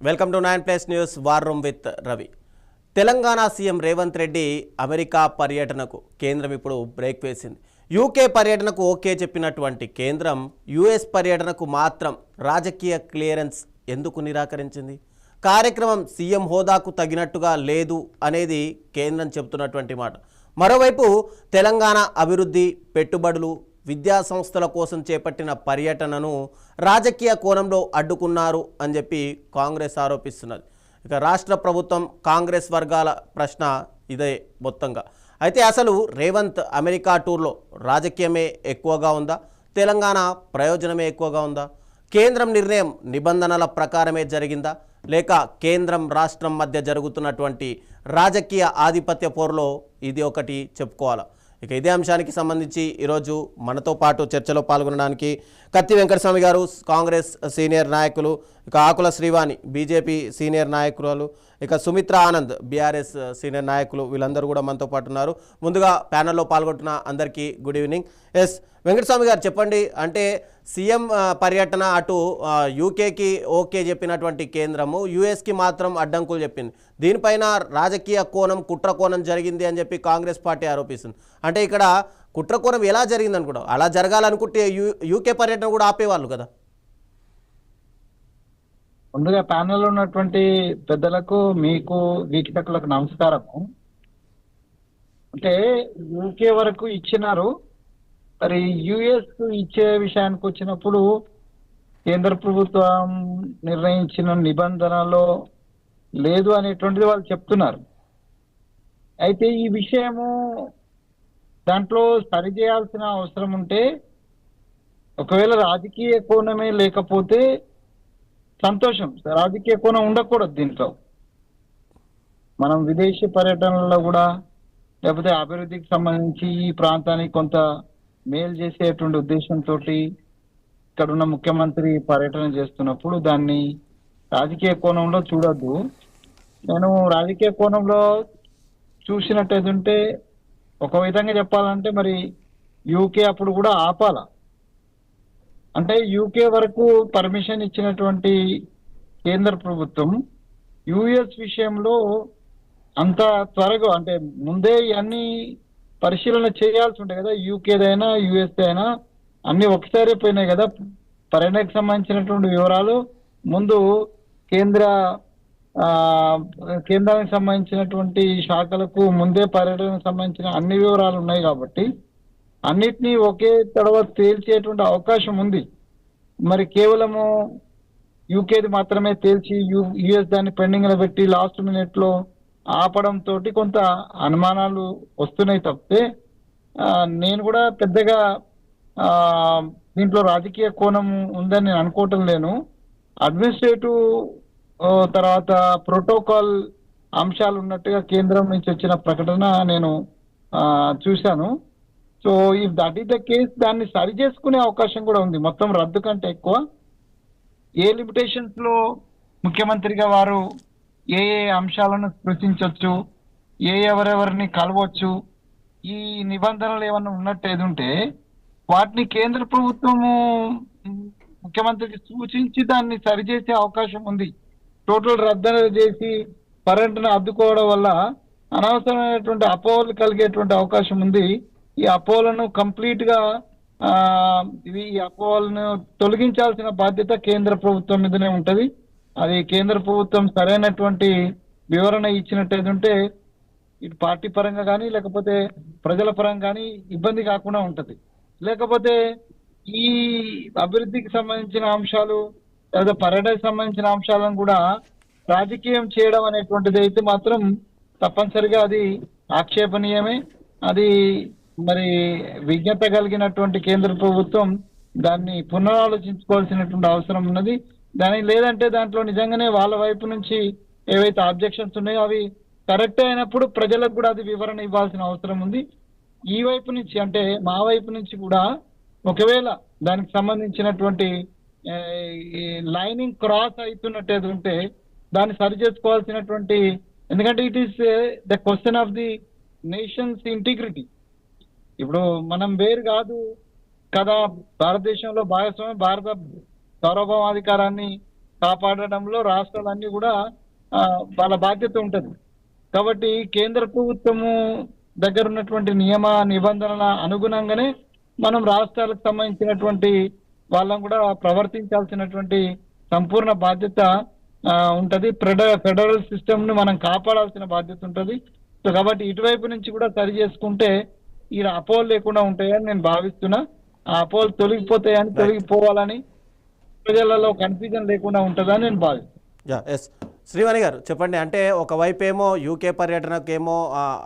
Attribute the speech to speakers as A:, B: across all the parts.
A: Welcome to 9+ news war room with Ravi. Telangana CM Revanth Reddy America పర్యటనకు కేంద్రం ఇప్పుడు బ్రేక్ వేసింది. యూకే పర్యటనకు ఓకే చెప్పినటువంటి కేంద్రం యుఎస్ పర్యటనకు మాత్రం రాజకీయ క్లియరెన్స్ ఎందుకు నిరాకరించింది? కార్యక్రమం సీఎం హోదాకు తగినట్టుగా లేదు అనేది కేంద్రం చెబుతున్నటువంటి మాట. మరోవైపు తెలంగాణ అభివృద్ధి, పెట్టుబడులు, విద్యా సంస్థల కోసం చేపట్టిన పర్యటనను రాజకీయ కోణంలో అడ్డుకున్నారు అని చెప్పి కాంగ్రెస్ ఆరోపిస్తున్నది. ఇక రాష్ట్ర ప్రభుత్వం, కాంగ్రెస్ వర్గాల ప్రశ్న ఇదే మొత్తంగా. అయితే అసలు రేవంత్ అమెరికా టూర్లో రాజకీయమే ఎక్కువగా ఉందా, తెలంగాణ ప్రయోజనమే ఎక్కువగా ఉందా? కేంద్రం నిర్ణయం నిబంధనల ప్రకారమే జరిగిందా, లేక కేంద్రం రాష్ట్రం మధ్య జరుగుతున్నటువంటి రాజకీయ ఆధిపత్య పోరులో ఇది ఒకటి చెప్పుకోవాలా? ఇక ఇదే అంశానికి సంబంధించి ఈరోజు మనతో పాటు చర్చలో పాల్గొనడానికి కత్తి వెంకటస్వామి గారు, కాంగ్రెస్ సీనియర్ నాయకులు, ఇక ఆకుల శ్రీవాణి బీజేపీ సీనియర్ నాయకురాలు, ఇక సుమిత్ర ఆనంద్ బీఆర్ఎస్ సీనియర్ నాయకులు, వీళ్ళందరూ కూడా మనతో పాటు ఉన్నారు. ముందుగా ప్యానెల్లో పాల్గొంటున్న అందరికీ గుడ్ ఈవినింగ్. ఎస్ వెంకటస్వామి గారు, చెప్పండి. అంటే సీఎం పర్యటన అటు యూకేకి ఓకే చెప్పినటువంటి కేంద్రము యూఎస్కి మాత్రం అడ్డంకులు చెప్పింది. దీనిపైన రాజకీయ కోణం, కుట్ర కోణం జరిగింది అని చెప్పి కాంగ్రెస్ పార్టీ ఆరోపిస్తుంది. అంటే ఇక్కడ కుట్ర కోణం ఎలా జరిగింది అనుకుంటాం? అలా జరగాలనుకుంటే యూకే పర్యటన కూడా ఆపేవాళ్ళు కదా.
B: ముందుగా ప్యానెల్ ఉన్నటువంటి పెద్దలకు, మీకు, వీక్షకులకు నమస్కారము. అంటే యూకే వరకు ఇచ్చినారు, మరి యుఎస్ ఇచ్చే విషయానికి వచ్చినప్పుడు కేంద్ర ప్రభుత్వం నిర్ణయించిన నిబంధనలో లేదు అనేటువంటిది వాళ్ళు చెప్తున్నారు. అయితే ఈ విషయము దాంట్లో సరిచేయాల్సిన అవసరం ఉంటే, ఒకవేళ రాజకీయ కోణమే లేకపోతే సంతోషం, రాజకీయ కోణం ఉండకూడదు దీంట్లో. మనం విదేశీ పర్యటనలో కూడా, లేకపోతే అభివృద్ధికి సంబంధించి ఈ ప్రాంతానికి కొంత మేలు చేసేటువంటి ఉద్దేశంతో ఇక్కడ ఉన్న ముఖ్యమంత్రి పర్యటన చేస్తున్నప్పుడు దాన్ని రాజకీయ కోణంలో చూడొద్దు. నేను రాజకీయ కోణంలో చూసినట్టయితే ఒక విధంగా చెప్పాలంటే, మరి యూకే అప్పుడు కూడా ఆపాల. అంటే యూకే వరకు పర్మిషన్ ఇచ్చినటువంటి కేంద్ర ప్రభుత్వం యుఎస్ విషయంలో అంత త్వరగా, అంటే ముందే ఇవన్నీ పరిశీలన చేయాల్సి ఉంటాయి కదా. యూకేదైనా యుఎస్ అయినా అన్ని ఒకసారి పోయినాయి కదా. పర్యటనకు సంబంధించినటువంటి వివరాలు ముందు కేంద్రానికి సంబంధించినటువంటి శాఖలకు ముందే పర్యటనకు సంబంధించిన అన్ని వివరాలు ఉన్నాయి కాబట్టి అన్నిటినీ ఒకే తర్వాత తేల్చేటువంటి అవకాశం ఉంది. మరి కేవలము యూకేది మాత్రమే తేల్చి యుఎస్ దాన్ని పెండింగ్ లో పెట్టి లాస్ట్ మినిట్ లో ఆపడం తోటి కొంత అనుమానాలు వస్తున్నాయి తప్పితే నేను కూడా పెద్దగా దీంట్లో రాజకీయ కోణం ఉందని నేను అనుకోవటం లేను. అడ్మినిస్ట్రేటివ్ తర్వాత ప్రోటోకాల్ అంశాలు ఉన్నట్టుగా కేంద్రం నుంచి వచ్చిన ప్రకటన నేను చూశాను. So if that is the case, దాన్ని సరి చేసుకునే అవకాశం కూడా ఉంది. మొత్తం రద్దు కంటే ఎక్కువ ఏ లిమిటేషన్స్ లో ముఖ్యమంత్రిగా వారు ఏ ఏ అంశాలను స్పృశించవచ్చు, ఎవరెవరిని కలవచ్చు, ఈ నిబంధనలు ఏమన్నా ఉన్నట్టు ఏది ఉంటే వాటిని కేంద్ర ప్రభుత్వము ముఖ్యమంత్రికి సూచించి దాన్ని సరిచేసే అవకాశం ఉంది. టోటల్ రద్దు చేసి పర్యటన అడ్డుకోవడం వల్ల అనవసరమైనటువంటి అపోహలు కలిగేటువంటి అవకాశం ఉంది. ఈ అపోహలను కంప్లీట్ గా ఈ అపోహలను తొలగించాల్సిన బాధ్యత కేంద్ర ప్రభుత్వం మీదనే ఉంటది. అది కేంద్ర ప్రభుత్వం సరైనటువంటి వివరణ ఇచ్చినట్టయితే ఉంటే ఇటు పార్టీ పరంగా కానీ లేకపోతే ప్రజల పరంగా కానీ ఇబ్బంది కాకుండా ఉంటది. లేకపోతే ఈ అభివృద్ధికి సంబంధించిన అంశాలు లేదా పర్యటనకు సంబంధించిన అంశాలను కూడా రాజకీయం చేయడం అనేటువంటిది అయితే మాత్రం తప్పనిసరిగా అది ఆక్షేపణీయమే. అది మరి విజ్ఞత కలిగినటువంటి కేంద్ర ప్రభుత్వం దాన్ని పునరాలోచించుకోవాల్సినటువంటి అవసరం ఉన్నది. లేదంటే దాంట్లో నిజంగానే వాళ్ళ వైపు నుంచి ఏవైతే ఆబ్జెక్షన్స్ ఉన్నాయో అవి కరెక్ట్ అయినప్పుడు ప్రజలకు కూడా అది వివరణ ఇవ్వాల్సిన అవసరం ఉంది. ఈ వైపు నుంచి అంటే మా వైపు నుంచి కూడా ఒకవేళ దానికి సంబంధించినటువంటి లైనింగ్ క్రాస్ అవుతున్నట్టు ఉంటే దాన్ని సరి చేసుకోవాల్సినటువంటి, ఎందుకంటే it is the question of the nations integrity. ఇప్పుడు మనం వేరు కాదు కదా, భారతదేశంలో భాగస్వామ్యం, భారత సార్వభౌమాధికారాన్ని కాపాడడంలో రాష్ట్రాలన్నీ కూడా వాళ్ళ బాధ్యత ఉంటుంది. కాబట్టి కేంద్ర ప్రభుత్వము దగ్గర ఉన్నటువంటి నియమ నిబంధనల అనుగుణంగానే మనం రాష్ట్రాలకు సంబంధించినటువంటి వాళ్ళని కూడా ప్రవర్తించాల్సినటువంటి సంపూర్ణ బాధ్యత ఉంటది. ఫెడరల్ సిస్టమ్ ను మనం కాపాడాల్సిన బాధ్యత ఉంటది. సో కాబట్టి ఇటువైపు నుంచి కూడా సరి చేసుకుంటే ఈ అపోహలు లేకుండా ఉంటాయని నేను భావిస్తున్నా. ఆ అపోహలు తొలగిపోవాలని, ప్రజలలో కన్ఫ్యూజన్ లేకుండా ఉంటుందని నేను భావిస్తున్నాను.
A: ఎస్ శ్రీవాణి గారు చెప్పండి. అంటే ఒకవైపు ఏమో యూకే పర్యటనకేమో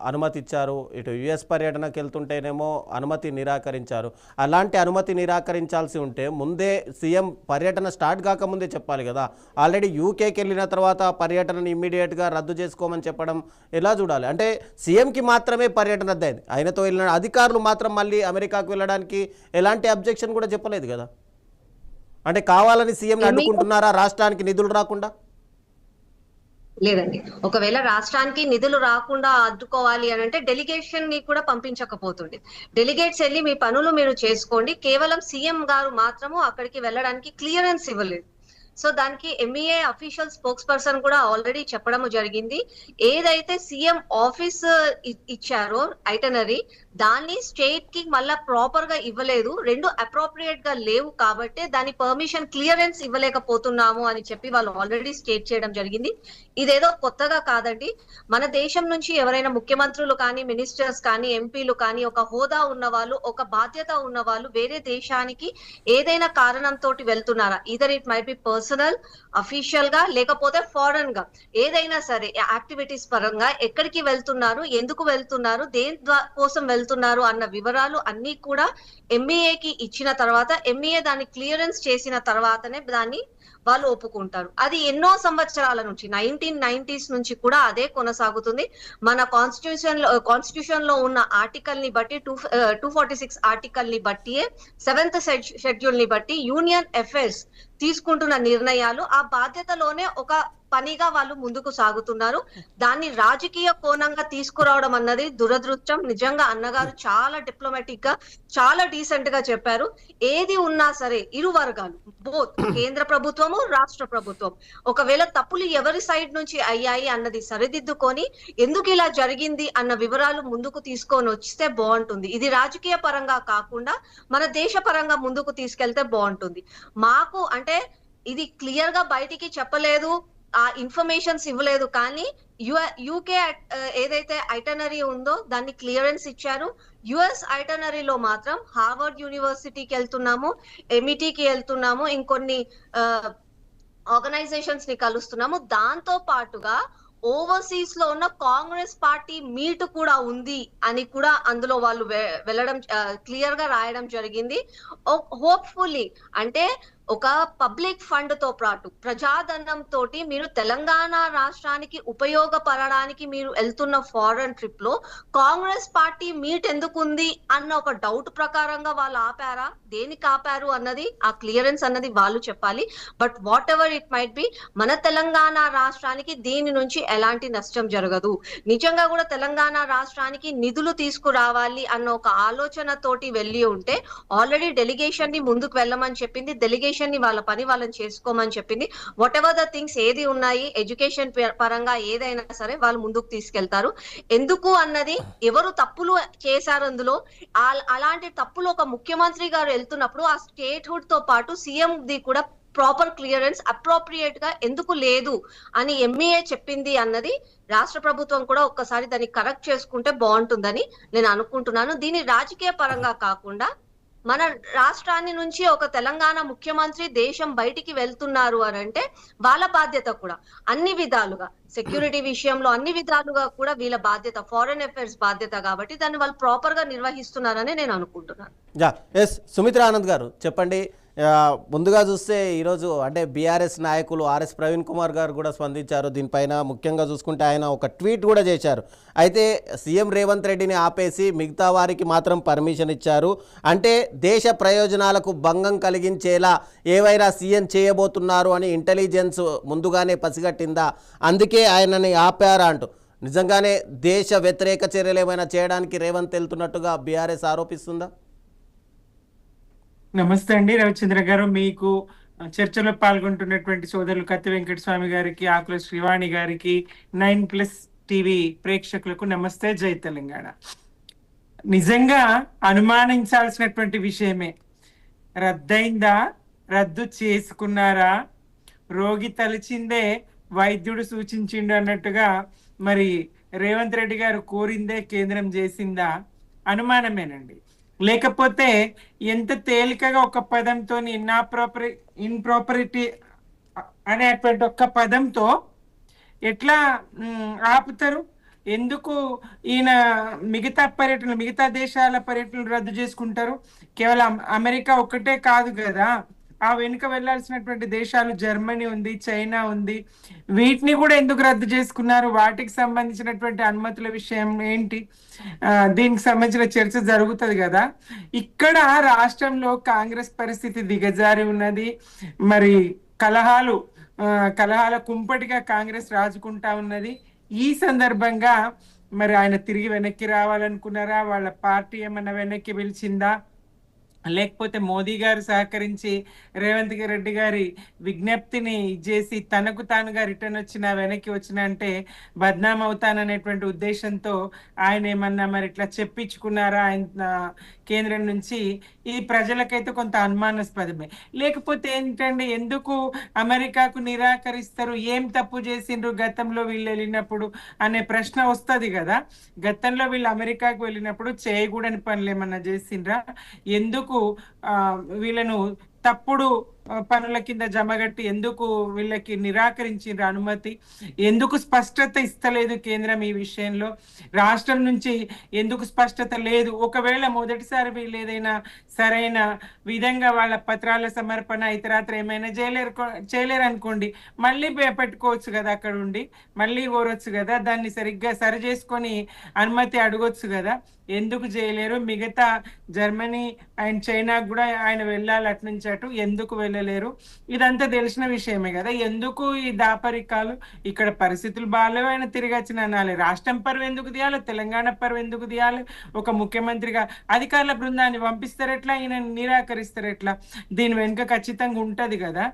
A: అనుమతి ఇచ్చారు, ఇటు యుఎస్ పర్యటనకు వెళ్తుంటేనేమో అనుమతి నిరాకరించారు. అలాంటి అనుమతి నిరాకరించాల్సి ఉంటే ముందే సీఎం పర్యటన స్టార్ట్ కాకముందే చెప్పాలి కదా. ఆల్రెడీ యూకేకి వెళ్ళిన తర్వాత పర్యటనని ఇమ్మీడియట్గా రద్దు చేసుకోమని చెప్పడం ఎలా చూడాలి? అంటే సీఎంకి మాత్రమే పర్యటన అద్దయింది, ఆయనతో వెళ్ళిన అధికారులు మాత్రం మళ్ళీ అమెరికాకు వెళ్ళడానికి ఎలాంటి అబ్జెక్షన్ కూడా చెప్పలేదు కదా. అంటే కావాలని సీఎంని అడ్డుకుంటున్నారా రాష్ట్రానికి నిధులు రాకుండా?
C: లేదండి, ఒకవేళ రాష్ట్రానికి నిధులు రాకుండా అడ్డుకోవాలి అని అంటే డెలిగేషన్ ని కూడా పంపించకపోతుంది. డెలిగేట్స్ వెళ్ళి మీ పనులు మీరు చేసుకోండి, కేవలం సీఎం గారు మాత్రము అక్కడికి వెళ్ళడానికి క్లియరెన్స్ ఇవ్వలేదు. సో దానికి ఎంఈఏ అఫీషియల్ స్పోక్స్ పర్సన్ కూడా ఆల్రెడీ చెప్పడం జరిగింది. ఏదైతే సీఎం ఆఫీస్ ఇచ్చారో ఐటనరీ, దాన్ని స్టేట్ కి మళ్ళా ప్రాపర్ గా ఇవ్వలేదు, రెండు అప్రోప్రియేట్ గా లేవు కాబట్టి దాని పర్మిషన్ క్లియరెన్స్ ఇవ్వలేకపోతున్నాము అని చెప్పి వాళ్ళు ఆల్రెడీ స్టేట్ చేయడం జరిగింది. ఇదేదో కొత్తగా కాదండి. మన దేశం నుంచి ఎవరైనా ముఖ్యమంత్రులు కానీ, మినిస్టర్స్ కానీ, ఎంపీలు కానీ, ఒక హోదా ఉన్న వాళ్ళు, ఒక బాధ్యత ఉన్న వాళ్ళు వేరే దేశానికి ఏదైనా కారణంతో వెళ్తున్నారా, either it might be personal, official గా, లేకపోతే ఫారెన్ గా, ఏదైనా సరే యాక్టివిటీస్ పరంగా ఎక్కడికి వెళ్తున్నారు, ఎందుకు వెళ్తున్నారు, దేని కోసం వెళ్తున్నారు అన్న వివరాలు అన్ని కూడా ఎంఈఏకి ఇచ్చిన తర్వాత, ఎంఈఏ దాన్ని క్లియరెన్స్ చేసిన తర్వాతనే దాన్ని వాళ్ళు ఒప్పుకుంటారు. అది ఎన్నో సంవత్సరాల నుంచి 1990s నుంచి కూడా అదే కొనసాగుతుంది. మన కాన్స్టిట్యూషన్ లో ఉన్న ఆర్టికల్ ని బట్టి 246 ఆర్టికల్ ని బట్టి, 7th షెడ్యూల్ ని బట్టి యూనియన్ అఫైర్స్ తీసుకుంటున్న నిర్ణయాలు ఆ బాధ్యతలోనే ఒక పనిగా వాళ్ళు ముందుకు సాగుతున్నారు. దాన్ని రాజకీయ కోణంగా తీసుకురావడం అన్నది దురదృష్టం. నిజంగా అన్నగారు చాలా డిప్లొమాటిక్ గా, చాలా డీసెంట్ గా చెప్పారు. ఏది ఉన్నా సరే ఇరు వర్గాలు, బోత్ కేంద్ర ప్రభుత్వము, రాష్ట్ర ప్రభుత్వం, ఒకవేళ తప్పులు ఎవరి సైడ్ నుంచి అయ్యాయి అన్నది సరిదిద్దుకొని ఎందుకు ఇలా జరిగింది అన్న వివరాలు ముందుకు తీసుకొని వస్తే బాగుంటుంది. ఇది రాజకీయ పరంగా కాకుండా మన దేశ పరంగా ముందుకు తీసుకెళ్తే బాగుంటుంది. మాకు అంటే ఇది క్లియర్ గా బయటికి చెప్పలేదు, ఆ ఇన్ఫర్మేషన్స్ ఇవ్వలేదు, కానీ యూకే ఏదైతే ఐటనరీ ఉందో దాన్ని క్లియరెన్స్ ఇచ్చారు. యుఎస్ ఐటనరీలో మాత్రం హార్వర్డ్ యూనివర్సిటీకి వెళ్తున్నాము, ఎంఈటీకి వెళ్తున్నాము, ఇంకొన్ని ఆర్గనైజేషన్స్ ని కలుస్తున్నాము. దాంతో పాటుగా ఓవర్సీస్ లో ఉన్న కాంగ్రెస్ పార్టీ మీట్ కూడా ఉంది అని కూడా అందులో వాళ్ళు వెళ్ళడం, క్లియర్ గా రాయడం జరిగింది. హోప్ఫుల్లీ అంటే ఒక పబ్లిక్ ఫండ్ తో పాటు ప్రజాధనం తోటి మీరు తెలంగాణ రాష్ట్రానికి ఉపయోగపడడానికి మీరు వెళ్తున్న ఫారెన్ ట్రిప్ లో కాంగ్రెస్ పార్టీ మీట్ ఎందుకు ఉంది అన్న ఒక డౌట్ ప్రకారంగా వాళ్ళు ఆపారా, దేనికి ఆపారు అన్నది, ఆ క్లియరెన్స్ అన్నది వాళ్ళు చెప్పాలి. But what ever it might be, మన తెలంగాణ రాష్ట్రానికి దీని నుంచి ఎలాంటి నష్టం జరగదు. నిజంగా కూడా తెలంగాణ రాష్ట్రానికి నిధులు తీసుకురావాలి అన్న ఒక ఆలోచన తోటి వెళ్ళి ఉంటే ఆల్రెడీ డెలిగేషన్ ని ముందుకు వెళ్ళమని చెప్పింది, డెలిగేషన్ ని వాళ్ళ పని వాళ్ళని చేసుకోమని చెప్పింది. వాట్ ఎవర్ ద థింగ్స్ ఏది ఉన్నాయి ఎడ్యుకేషన్ పరంగా ఏదైనా సరే వాళ్ళు ముందుకు తీసుకెళ్తారు. ఎందుకు అన్నది, ఎవరు తప్పులు చేశారు అందులో, అలాంటి తప్పులు ఒక ముఖ్యమంత్రి గారు వెళ్తున్నప్పుడు ఆ స్టేట్ హుడ్ తో పాటు సీఎం ది కూడా ప్రాపర్ క్లియరెన్స్ అప్రోప్రియేట్ గా ఎందుకు లేదు అని ఎంఈఏ చెప్పింది అన్నది రాష్ట్ర ప్రభుత్వం కూడా ఒక్కసారి దాన్ని కరెక్ట్ చేసుకుంటే బాగుంటుందని నేను అనుకుంటున్నాను. దీన్ని రాజకీయ పరంగా కాకుండా మన రాష్ట్రాన్ని నుంచి ఒక తెలంగాణ ముఖ్యమంత్రి దేశం బయటికి వెళ్తున్నారు అని అంటే వాళ్ళ బాధ్యత కూడా అన్ని విధాలుగా, సెక్యూరిటీ విషయంలో అన్ని విధాలుగా కూడా వీళ్ళ బాధ్యత, ఫారెన్ అఫైర్స్ బాధ్యత, కాబట్టి దాన్ని వాళ్ళు ప్రాపర్ గా నిర్వహిస్తున్నారని నేను అనుకుంటున్నాను.
A: ఎస్ సుమిత్రా ఆనంద్ గారు చెప్పండి. ముందుగా చూస్తే ఈరోజు అంటే బీఆర్ఎస్ నాయకులు ఆర్ఎస్ ప్రవీణ్ కుమార్ గారు కూడా స్పందించారు దీనిపైన. ముఖ్యంగా చూసుకుంటే ఆయన ఒక ట్వీట్ కూడా చేశారు. అయితే సీఎం రేవంత్ రెడ్డిని ఆపేసి మిగతా వారికి మాత్రం పర్మిషన్ ఇచ్చారు, అంటే దేశ ప్రయోజనాలకు భంగం కలిగించేలా ఏవైనా సీఎం చేయబోతున్నారు అని ఇంటెలిజెన్స్ ముందుగానే పసిగట్టిందా, అందుకే ఆయనని ఆపారా అంటూ నిజంగానే దేశ వ్యతిరేక చర్యలు ఏమైనా చేయడానికి రేవంత్ వెళ్తున్నట్టుగా బీఆర్ఎస్ ఆరోపిస్తుందా?
D: నమస్తే అండి రవిచంద్ర గారు. మీకు చర్చలో పాల్గొంటున్నటువంటి సోదరులు కత్తి వెంకటస్వామి గారికి, ఆకుల శ్రీవాణి గారికి, 9+ టీవీ ప్రేక్షకులకు నమస్తే, జై తెలంగాణ. నిజంగా అనుమానించాల్సినటువంటి విషయమే. రద్దయిందా, రద్దు చేసుకున్నారా, రోగి తలిచిందే వైద్యుడు సూచించిండు అన్నట్టుగా మరి రేవంత్ రెడ్డి గారు కోరిందే కేంద్రం చేసిందా? అనుమానమేనండి. లేకపోతే ఎంత తేలికగా ఒక పదంతో ఇన్ప్రాపరిటీ అనేటువంటి ఒక్క పదంతో ఎట్లా ఆపుతారు? ఎందుకు ఈయన మిగతా దేశాల పర్యటనలు రద్దు చేసుకుంటారు? కేవలం అమెరికా ఒక్కటే కాదు కదా, ఆ వెనుక వెళ్లాల్సినటువంటి దేశాలు జర్మనీ ఉంది, చైనా ఉంది. వీటిని కూడా ఎందుకు రద్దు చేసుకున్నారు? వాటికి సంబంధించినటువంటి అనుమతుల విషయం ఏంటి? దీనికి సంబంధించిన చర్చ జరుగుతుంది కదా. ఇక్కడ రాష్ట్రంలో కాంగ్రెస్ పరిస్థితి దిగజారి ఉన్నది. మరి కలహాల కుంపటిగా కాంగ్రెస్ రాజుకుంటా ఉన్నది. ఈ సందర్భంగా మరి ఆయన తిరిగి వెనక్కి రావాలనుకున్నారా? వాళ్ళ పార్టీ ఏమన్నా వెనక్కి పిలిచిందా? లేకపోతే మోదీ గారు సహకరించి రేవంత్ రెడ్డి గారి విజ్ఞప్తిని చేసి తనకు తానుగా రిటర్న్ వచ్చిన వెనక్కి వచ్చిన అంటే బద్నాం అవుతాననేటువంటి ఉద్దేశంతో ఆయన ఏమన్నా మరి ఇట్లా చెప్పించుకున్నారా ఆయన కేంద్రం నుంచి? ఇది ప్రజలకైతే కొంత అనుమానాస్పదమే. లేకపోతే ఏంటంటే ఎందుకు అమెరికాకు నిరాకరిస్తారు? ఏం తప్పు చేసిండ్రు గతంలో వీళ్ళు వెళ్ళినప్పుడు అనే ప్రశ్న వస్తుంది కదా. గతంలో వీళ్ళు అమెరికాకు వెళ్ళినప్పుడు చేయకూడని పనులు ఏమన్నా చేసిండ్రా? ఎందుకు వీళ్ళను తప్పుడు పనుల కింద జమగట్టి ఎందుకు వీళ్ళకి నిరాకరించిన అనుమతి? ఎందుకు స్పష్టత ఇస్తలేదు కేంద్రం ఈ విషయంలో? రాష్ట్రం నుంచి ఎందుకు స్పష్టత లేదు? ఒకవేళ మొదటిసారి వీళ్ళు ఏదైనా సరైన విధంగా వాళ్ళ పత్రాల సమర్పణ ఇతరాత్ర ఏమైనా చేయలేరు అనుకోండి, మళ్ళీ పెట్టుకోవచ్చు కదా, అక్కడ ఉండి మళ్ళీ కోరొచ్చు కదా, దాన్ని సరిగ్గా సరి చేసుకొని అనుమతి అడగొచ్చు కదా. ఎందుకు చేయలేరు? మిగతా జర్మనీ అండ్ చైనా కూడా ఆయన వెళ్ళాలి అటు నుంచి అటు, ఎందుకు వెళ్ళలేరు? ఇదంతా తెలిసిన విషయమే కదా. ఎందుకు ఈ దాపరికాలు? ఇక్కడ పరిస్థితులు బాగాలేవు, ఆయన తిరిగి వచ్చిన అనాలి. రాష్ట్రం పరువు ఎందుకు తీయాలి? తెలంగాణ పరువు ఎందుకు తీయాలి? ఒక ముఖ్యమంత్రిగా అధికారుల బృందాన్ని పంపిస్తారెట్లా? ఈయన నిరాకరిస్తారెట్లా? దీని వెనుక ఖచ్చితంగా ఉంటది కదా.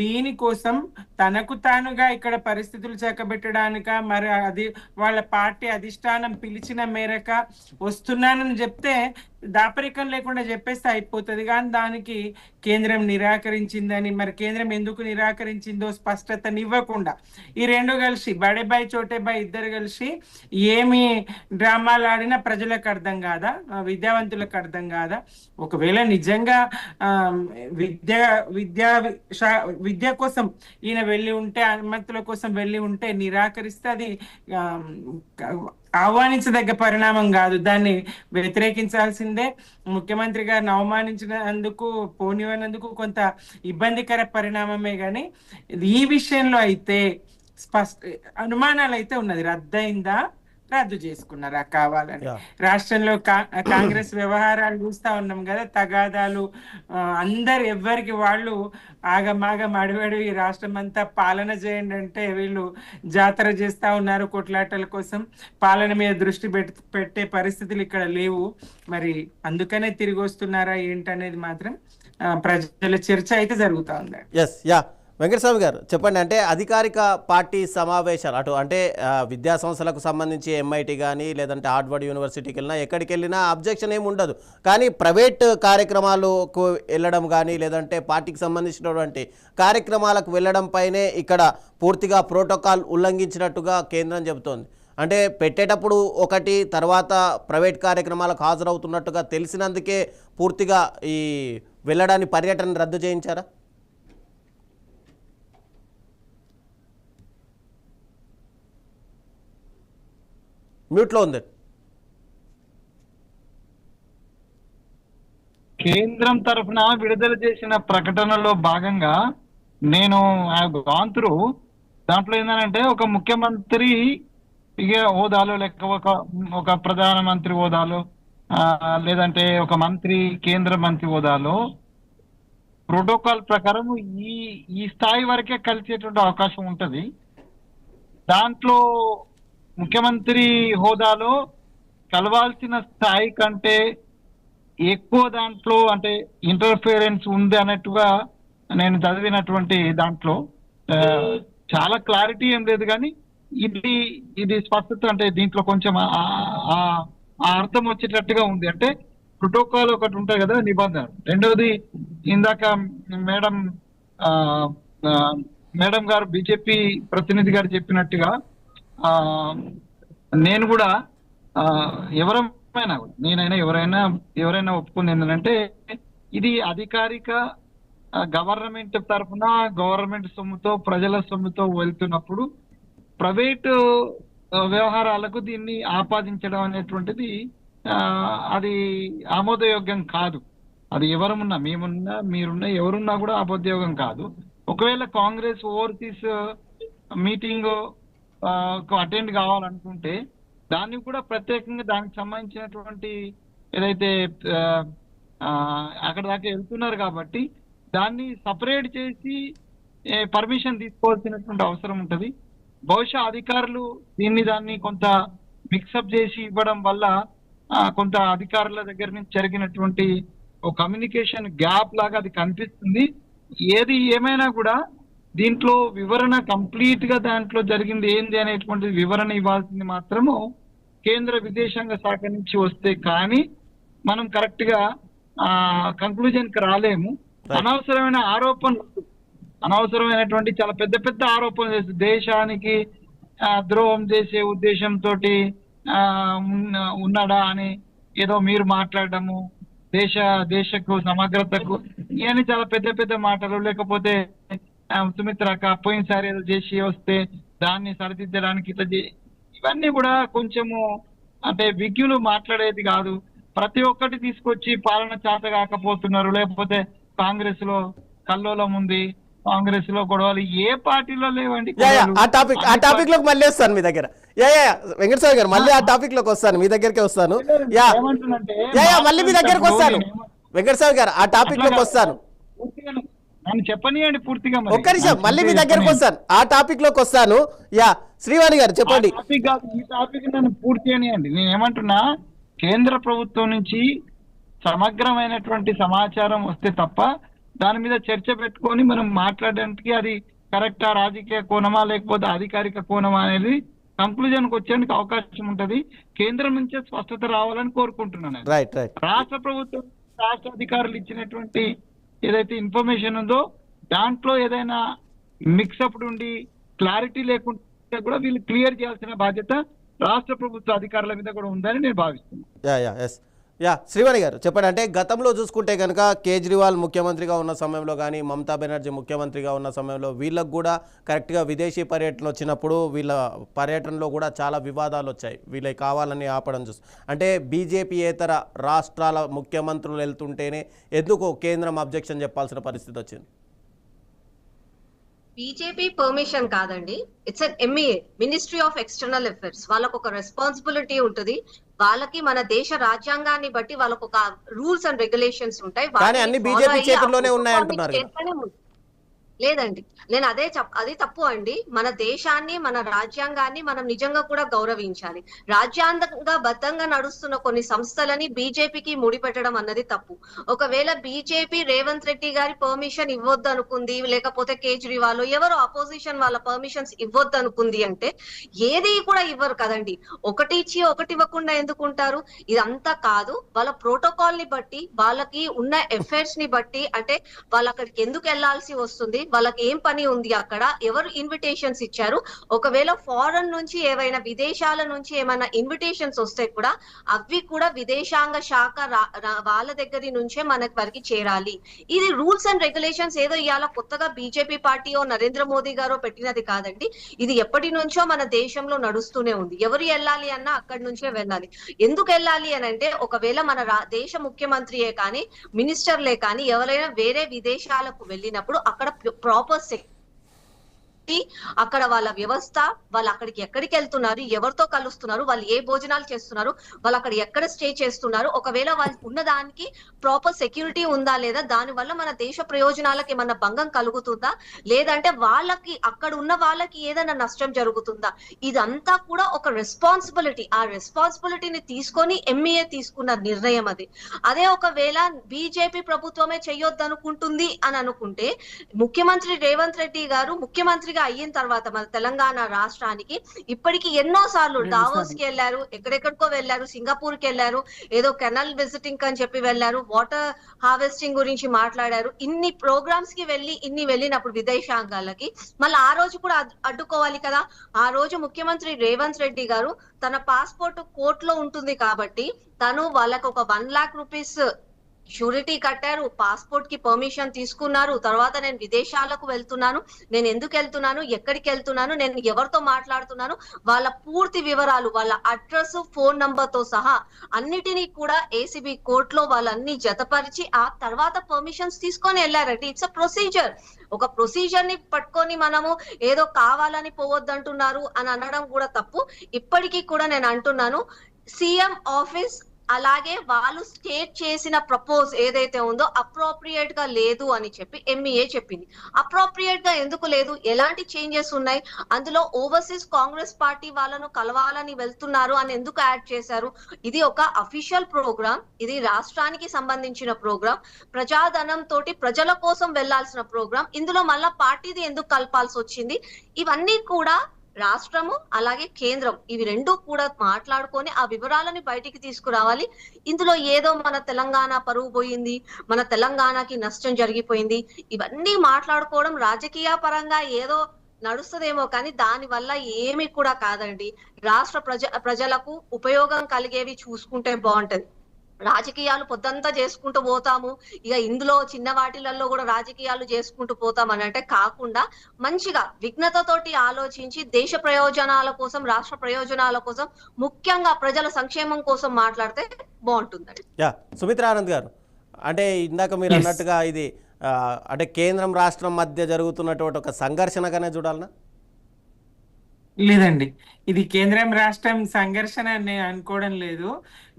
D: దీనికోసం తనకు తానుగా ఇక్కడ పరిస్థితులు చక్కబెట్టడానిక, మరి అది వాళ్ళ పార్టీ అధిష్టానం పిలిచిన మేరక వస్తున్నానని చెప్తే దాపరికం లేకుండా చెప్పేస్తే అయిపోతుంది. కానీ దానికి కేంద్రం నిరాకరించిందని, మరి కేంద్రం ఎందుకు నిరాకరించిందో స్పష్టతనివ్వకుండా ఈ రెండు కలిసి బడే బాయ్ చోటే బాయ్ ఇద్దరు కలిసి ఏమి డ్రామాలు ఆడినా ప్రజలకు అర్థం కాదా? విద్యావంతులకు అర్థం కాదా? ఒకవేళ నిజంగా విద్య కోసం ఈయన వెళ్ళి ఉంటే, అనుమతుల కోసం వెళ్ళి ఉంటే నిరాకరిస్తే అది ఆహ్వానించదగ్గ పరిణామం కాదు. దాన్ని వ్యతిరేకించాల్సిందే. ముఖ్యమంత్రి గారిని అవమానించినందుకు, పోనివ్వనందుకు కొంత ఇబ్బందికర పరిణామమే. కానీ ఈ విషయంలో అయితే అనుమానాలు అయితే ఉన్నది. రద్దయిందా, రద్దు చేసుకున్నారా కావాలని? రాష్ట్రంలో కాంగ్రెస్ వ్యవహారాలు చూస్తా ఉన్నాం కదా, తగాదాలు, అందరు ఎవరికి వాళ్ళు ఆగమాగం అడివడి ఈ రాష్ట్రం అంతా పాలన చేయండి అంటే వీళ్ళు జాతర చేస్తా ఉన్నారు కొట్లాటల కోసం. పాలన మీద దృష్టి పెట్టే పరిస్థితులు ఇక్కడ లేవు. మరి అందుకనే తిరిగి వస్తున్నారా ఏంటనేది మాత్రం ప్రజల చర్చ అయితే జరుగుతా ఉంది.
A: వెంకటస్వామి గారు చెప్పండి. అంటే అధికారిక పార్టీ సమావేశాలు అటు అంటే విద్యా సంస్థలకు సంబంధించి ఎంఐటి కానీ లేదంటే హార్వర్డ్ యూనివర్సిటీకి వెళ్ళినా ఎక్కడికి వెళ్ళినా అబ్జెక్షన్ ఏమి ఉండదు. కానీ ప్రైవేట్ కార్యక్రమాలకు వెళ్ళడం కానీ లేదంటే పార్టీకి సంబంధించినటువంటి కార్యక్రమాలకు వెళ్ళడం పైనే ఇక్కడ పూర్తిగా ప్రోటోకాల్ ఉల్లంఘించినట్టుగా కేంద్రం చెబుతోంది. అంటే పెట్టేటప్పుడు ఒకటి, తర్వాత ప్రైవేట్ కార్యక్రమాలకు హాజరవుతున్నట్టుగా తెలిసినందుకే పూర్తిగా ఈ వెళ్ళడాన్ని పర్యటన రద్దు చేయించారా? మ్యూట్లో ఉంది.
B: కేంద్రం తరఫున విడుదల చేసిన ప్రకటనలో భాగంగా నేను గాంత్రు దాంట్లో ఏంటంటే ఒక ముఖ్యమంత్రి హోదాలో లెక్క ఒక ప్రధానమంత్రి హోదాలో లేదంటే ఒక మంత్రి, కేంద్ర మంత్రి హోదాలో ప్రోటోకాల్ ప్రకారం ఈ స్థాయి వరకే కలిసేటువంటి అవకాశం ఉంటది. దాంట్లో ముఖ్యమంత్రి హోదాలో కలవాల్సిన స్థాయి కంటే ఎక్కువ దాంట్లో అంటే ఇంటర్ఫియరెన్స్ ఉంది అన్నట్టుగా నేను చదివినటువంటి దాంట్లో చాలా క్లారిటీ ఏం లేదు, కానీ ఇది స్పష్టత అంటే దీంట్లో కొంచెం ఆ అర్థం వచ్చేటట్టుగా ఉంది. అంటే ప్రోటోకాల్ ఒకటి ఉంటాయి కదా, నిబంధన. రెండవది ఇందాక మేడం గారు బీజేపీ ప్రతినిధి గారు చెప్పినట్టుగా నేను కూడా నేనైనా ఎవరైనా ఒప్పుకుంది ఏంటంటే ఇది అధికారిక గవర్నమెంట్ తరఫున గవర్నమెంట్ సొమ్ముతో ప్రజల సొమ్ముతో వెళ్తున్నప్పుడు ప్రైవేటు వ్యవహారాలకు దీన్ని ఆపాదించడం అనేటువంటిది అది ఆమోదయోగ్యం కాదు. అది ఎవరున్నా, మేమున్నా, మీరున్నా, ఎవరున్నా కూడా ఆమోదయోగ్యం కాదు. ఒకవేళ కాంగ్రెస్ ఓవర్సీస్ మీటింగ్ అటెండ్ కావాలనుకుంటే దాన్ని కూడా ప్రత్యేకంగా దానికి సంబంధించినటువంటి ఏదైతే అక్కడ దాకా వెళ్తున్నారు కాబట్టి దాన్ని సపరేట్ చేసి పర్మిషన్ తీసుకోవాల్సినటువంటి అవసరం ఉంటుంది. బహుశా అధికారులు దాన్ని కొంత మిక్సప్ చేసి ఇవ్వడం వల్ల కొంత అధికారుల దగ్గర నుంచి జరిగినటువంటి ఒక కమ్యూనికేషన్ గ్యాప్ లాగా అది కనిపిస్తుంది. ఏది ఏమైనా కూడా దీంట్లో వివరణ కంప్లీట్ గా దాంట్లో జరిగింది ఏంది అనేటువంటి వివరణ ఇవ్వాల్సింది మాత్రము కేంద్ర విదేశాంగ శాఖ నుంచి వస్తే కానీ మనం కరెక్ట్ గా కంక్లూజన్ కి రాలేము. అనవసరమైన అనవసరమైనటువంటి చాలా పెద్ద పెద్ద ఆరోపణలు చేస్తూ దేశానికి ద్రోహం చేసే ఉద్దేశంతో ఉన్నాడా అని ఏదో మీరు మాట్లాడము, దేశకు సమగ్రతకు ఇవన్నీ చాలా పెద్ద పెద్ద మాటలు. లేకపోతే సుమిత్రక పోయినసారి ఏదో చేసి వస్తే దాన్ని సరిదిద్దడానికి ఇవన్నీ కూడా కొంచెము అంటే విజ్ఞులు మాట్లాడేది కాదు. ప్రతి ఒక్కటి తీసుకొచ్చి పాలన చేత కాకపోతున్నారు. లేకపోతే కాంగ్రెస్ లో కల్లోలం ఉంది, కాంగ్రెస్ లో గొడవలు ఏ పార్టీలో లేవండి.
A: ఆ టాపిక్ లోకి మళ్ళీ వస్తాను మీ దగ్గర. వెంకటస్వామి గారు మళ్ళీ ఆ టాపిక్ లోకి వస్తాను, మీ దగ్గరికి వస్తాను. మళ్ళీ మీ దగ్గరకు వస్తాను వెంకటస్వామి గారు, ఆ టాపిక్ లోకి వస్తాను.
B: నన్ను చెప్పనియండి పూర్తిగా.
A: ఒక్క నిమిషం, మళ్ళీ మీ దగ్గరకు వస్తాను, ఆ టాపిక్ లోకి వస్తాను. శ్రీవాణి గారు చెప్పండి.
B: ఈ టాపిక్ నన్ను పూర్తి అనియండి. నేను ఏమంటున్నా, కేంద్ర ప్రభుత్వం నుంచి సమగ్రమైనటువంటి సమాచారం వస్తే తప్ప దాని మీద చర్చ పెట్టుకొని మనం మాట్లాడడానికి అది కరెక్టా, రాజకీయ కోణమా లేకపోతే అధికారిక కోణమా అనేది కంక్లూజన్కి వచ్చేందుకు అవకాశం ఉంటది. కేంద్రం నుంచే స్పష్టత రావాలని కోరుకుంటున్నాను. రాష్ట్ర ప్రభుత్వం, రాష్ట్ర అధికారులు ఇచ్చినటువంటి ఏదైతే ఇన్ఫర్మేషన్ ఉందో దాంట్లో ఏదైనా మిక్సప్ ఉండి క్లారిటీ లేకుండా కూడా వీళ్ళు క్లియర్ చేయాల్సిన బాధ్యత రాష్ట్ర ప్రభుత్వ అధికారుల మీద కూడా ఉందని నేను భావిస్తున్నాను.
A: శ్రీవాణి గారు చెప్పండి. అంటే గతంలో చూసుకుంటే కనుక కేజ్రీవాల్ ముఖ్యమంత్రిగా ఉన్న సమయంలో కానీ, మమతా బెనర్జీ ముఖ్యమంత్రిగా ఉన్న సమయంలో వీళ్ళకు కూడా కరెక్ట్గా విదేశీ పర్యటన వచ్చినప్పుడు వీళ్ళ పర్యటనలో కూడా చాలా వివాదాలు వచ్చాయి. వీళ్ళకి కావాలని ఆపడం అంటే బీజేపీయేతర రాష్ట్రాల ముఖ్యమంత్రులు వెళ్తుంటేనే ఎందుకు కేంద్రం అబ్జెక్షన్ చెప్పాల్సిన పరిస్థితి వచ్చింది?
C: బీజేపీ పర్మిషన్ కాదండి, it's an MEA, ministry of external affairs. వాళ్ళకు ఒక రెస్పాన్సిబిలిటీ ఉంటుంది. వాళ్ళకి మన దేశ రాజ్యాంగాన్ని బట్టి వాళ్ళకు ఒక రూల్స్ అండ్ రెగ్యులేషన్స్ ఉంటాయి. లేదండి, నేను అది తప్పు అండి. మన దేశాన్ని, మన రాజ్యాంగాన్ని మనం నిజంగా కూడా గౌరవించాలి. రాజ్యాంగబద్ధంగా నడుస్తున్న కొన్ని సంస్థలని బీజేపీకి ముడిపెట్టడం అన్నది తప్పు. ఒకవేళ బీజేపీ రేవంత్ రెడ్డి గారి పర్మిషన్ ఇవ్వద్దు అనుకుంది, లేకపోతే కేజ్రీవాల్ ఎవరు అపోజిషన్ వాళ్ళ పర్మిషన్స్ ఇవ్వద్దు అనుకుంది అంటే ఏది కూడా ఇవ్వరు కదండి. ఒకటి ఇచ్చి ఒకటి ఇవ్వకుండా ఎందుకుంటారు? ఇదంతా కాదు. వాళ్ళ ప్రోటోకాల్ ని బట్టి, వాళ్ళకి ఉన్న ఎఫైర్స్ ని బట్టి, అంటే వాళ్ళు అక్కడికి ఎందుకు వెళ్లాల్సి వస్తుంది, వాళ్ళకి ఏం పని ఉంది అక్కడ, ఎవరు ఇన్విటేషన్స్ ఇచ్చారు, ఒకవేళ ఫారెన్ నుంచి ఏవైనా విదేశాల నుంచి ఏమైనా ఇన్విటేషన్స్ వస్తే కూడా అవి కూడా విదేశాంగ శాఖ వాళ్ళ దగ్గర నుంచే మనకి వరకు చేరాలి. ఇది రూల్స్ అండ్ రెగ్యులేషన్స్ ఏదో ఇవాళ కొత్తగా బీజేపీ పార్టీయో నరేంద్ర మోదీ గారో పెట్టినది కాదండి. ఇది ఎప్పటి నుంచో మన దేశంలో నడుస్తూనే ఉంది. ఎవరు వెళ్ళాలి అన్నా అక్కడి నుంచే వెళ్ళాలి. ఎందుకు వెళ్ళాలి అని అంటే, ఒకవేళ మన దేశ ముఖ్యమంత్రియే కానీ, మినిస్టర్లే కానీ ఎవరైనా వేరే విదేశాలకు వెళ్ళినప్పుడు అక్కడ ప్రాపర్ సెక్యూరిటీ ఫెసిలిటీ, అక్కడ వాళ్ళ వ్యవస్థ, వాళ్ళు అక్కడికి ఎక్కడికి వెళ్తున్నారు, ఎవరితో కలుస్తున్నారు, వాళ్ళు ఏ భోజనాలు చేస్తున్నారు, వాళ్ళు అక్కడ ఎక్కడ స్టే చేస్తున్నారు, ఒకవేళ వాళ్ళు ఉన్న దానికి ప్రాపర్ సెక్యూరిటీ ఉందా లేదా, దాని వల్ల మన దేశ ప్రయోజనాలకి ఏమన్నా భంగం కలుగుతుందా, లేదంటే వాళ్ళకి అక్కడ ఉన్న వాళ్ళకి ఏదైనా నష్టం జరుగుతుందా, ఇదంతా కూడా ఒక రెస్పాన్సిబిలిటీ. ఆ రెస్పాన్సిబిలిటీని తీసుకొని ఎంఈఏ తీసుకున్న నిర్ణయం అది. అదే ఒకవేళ బీజేపీ ప్రభుత్వమే చెయ్యొద్దనుకుంటుంది అని అనుకుంటే, ముఖ్యమంత్రి రేవంత్ రెడ్డి గారు ముఖ్యమంత్రిగా అయిన తర్వాత మన తెలంగాణ రాష్ట్రానికి ఇప్పటికి ఎన్నో సార్లు డావోస్ కి వెళ్ళారు, ఎక్కడెక్కడికో వెళ్ళారు, సింగపూర్ కి వెళ్ళారు, ఏదో కెనల్ విజిటింగ్ అని చెప్పి వెళ్ళారు, వాటర్ హార్వెస్టింగ్ గురించి మాట్లాడారు. ఇన్ని ప్రోగ్రామ్స్ కి ఇన్ని వెళ్ళినప్పుడు విదేశాంగాలకి మళ్ళీ ఆ రోజు కూడా అడ్డుకోవాలి కదా. ఆ రోజు ముఖ్యమంత్రి రేవంత్ రెడ్డి గారు తన పాస్పోర్ట్ కోర్టులో ఉంటుంది కాబట్టి తను వాళ్ళకు ఒక 1 lakh రూపీస్ షూరిటీ కట్టారు, పాస్పోర్ట్ కి పర్మిషన్ తీసుకున్నారు. తర్వాత నేను విదేశాలకు వెళ్తున్నాను, నేను ఎందుకు వెళ్తున్నాను, ఎక్కడికి వెళ్తున్నాను, నేను ఎవరితో మాట్లాడుతున్నాను, వాళ్ళ పూర్తి వివరాలు, వాళ్ళ అడ్రస్, ఫోన్ నంబర్ తో సహా అన్నిటినీ కూడా ఏసీబీ కోర్టులో వాళ్ళన్ని జతపరిచి ఆ తర్వాత పర్మిషన్స్ తీసుకొని వెళ్ళారంటే ఇట్స్ అ ప్రొసీజర్. ఒక ప్రొసీజర్ ని పట్టుకొని మనము ఏదో కావాలని పోవద్దంటున్నారు అని అనడం కూడా తప్పు. ఇప్పటికీ కూడా నేను అంటున్నాను, సీఎం ఆఫీస్ అలాగే వాళ్ళు స్టేట్ చేసిన ప్రపోజ్ ఏదైతే ఉందో అప్రోప్రియేట్ గా లేదు అని చెప్పి ఎంఈఏ చెప్పింది. అప్రోప్రియేట్ గా ఎందుకు లేదు, ఎలాంటి చేంజెస్ ఉన్నాయి అందులో, ఓవర్సీస్ కాంగ్రెస్ పార్టీ వాళ్ళను కలవాలని వెళ్తున్నారు అని ఎందుకు యాడ్ చేశారు, ఇది ఒక అఫీషియల్ ప్రోగ్రామ్, ఇది రాష్ట్రానికి సంబంధించిన ప్రోగ్రామ్, ప్రజాధనం తోటి ప్రజల కోసం వెళ్లాల్సిన ప్రోగ్రామ్, ఇందులో మళ్ళా పార్టీది ఎందుకు కలపాల్సి వచ్చింది, ఇవన్నీ కూడా రాష్ట్రము అలాగే కేంద్రం ఇవి రెండు కూడా మాట్లాడుకొని ఆ వివరాలని బయటికి తీసుకురావాలి. ఇందులో ఏదో మన తెలంగాణ పరువు పోయింది, మన తెలంగాణకి నష్టం జరిగిపోయింది, ఇవన్నీ మాట్లాడుకోవడం రాజకీయ పరంగా ఏదో నడుస్తుందేమో కానీ దాని వల్ల ఏమి కూడా కాదండి. రాష్ట్ర ప్రజలకు ఉపయోగం కలిగేవి చూసుకుంటే బాగుంటది. రాజకీయాలు పొద్దంతా చేసుకుంటూ పోతాము, ఇక ఇందులో చిన్న వాటిలలో కూడా రాజకీయాలు చేసుకుంటూ పోతాం అని అంటే కాకుండా మంచిగా విఘ్నతతోటి ఆలోచించి దేశ ప్రయోజనాల కోసం, రాష్ట్ర ప్రయోజనాల కోసం, ముఖ్యంగా ప్రజల సంక్షేమం కోసం మాట్లాడితే బాగుంటుందండి.
A: సుమిత్రానంద్ గారు, అంటే ఇందాక మీరు అన్నట్టుగా ఇది అంటే కేంద్రం రాష్ట్రం మధ్య జరుగుతున్నటువంటి ఒక సంఘర్షణగానే చూడాలనా?
D: లేదండి, ఇది కేంద్రం రాష్ట్రం సంఘర్షణ అని నేను అనుకోవడం లేదు.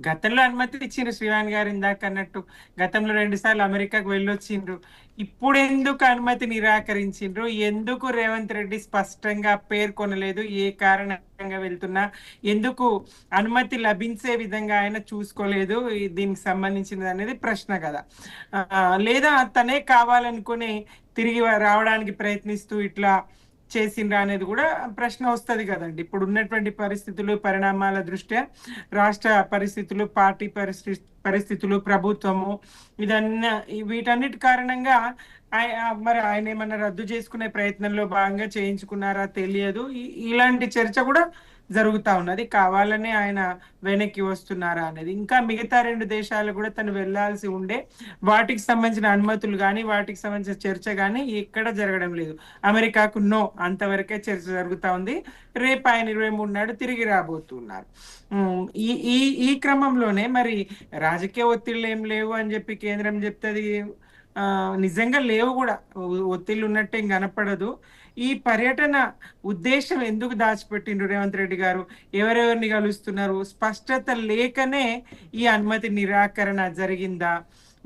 D: గతంలో అనుమతి ఇచ్చిండ్రు శ్రీవాణి గారు ఇందాక అన్నట్టు, గతంలో 2 సార్లు అమెరికాకు వెళ్ళొచ్చిండ్రు. ఇప్పుడు ఎందుకు అనుమతి నిరాకరించిండ్రు, ఎందుకు రేవంత్ రెడ్డి స్పష్టంగా పేర్కొనలేదు ఏ కారణంగా వెళ్తున్నా, ఎందుకు అనుమతి లభించే విధంగా ఆయన చూసుకోలేదు దీనికి సంబంధించినది అనేది ప్రశ్న కదా. లేదా తనే కావాలనుకుని తిరిగి రావడానికి ప్రయత్నిస్తూ ఇట్లా చేసిండ్రా అనేది కూడా ప్రశ్న వస్తుంది కదండి. ఇప్పుడు ఉన్నటువంటి పరిస్థితులు, పరిణామాల దృష్ట్యా, రాష్ట్ర పరిస్థితులు, పార్టీ పరిస్థితులు, ప్రభుత్వము, వీటన్నిటి కారణంగా మరి ఆయన ఏమన్నా రద్దు చేసుకునే ప్రయత్నంలో భాగంగా చేయించుకున్నారా తెలియదు. ఇలాంటి చర్చ కూడా జరుగుతా ఉన్నది. కావాలనే ఆయన వెనక్కి వస్తున్నారా అనేది. ఇంకా మిగతా 2 దేశాలు కూడా తను వెళ్లాల్సి ఉండే, వాటికి సంబంధించిన అనుమతులు కానీ వాటికి సంబంధించిన చర్చ కానీ ఎక్కడ జరగడం లేదు. అమెరికాకు నో అంతవరకే చర్చ జరుగుతా ఉంది. రేపు ఆయన 23 నాడు తిరిగి రాబోతున్నారు. ఈ క్రమంలోనే మరి రాజకీయ ఒత్తిళ్ళు ఏం లేవు అని చెప్పి కేంద్రం చెప్తుంది. నిజంగా లేవు కూడా, ఒత్తిళ్ళు ఉన్నట్టు ఏం కనపడదు. ఈ పర్యటన ఉద్దేశం ఎందుకు దాచిపెట్టిండ్రు రేవంత్ రెడ్డి గారు, ఎవరెవరిని కలుస్తున్నారు, స్పష్టత లేకనే ఈ అనుమతి నిరాకరణ జరిగిందా,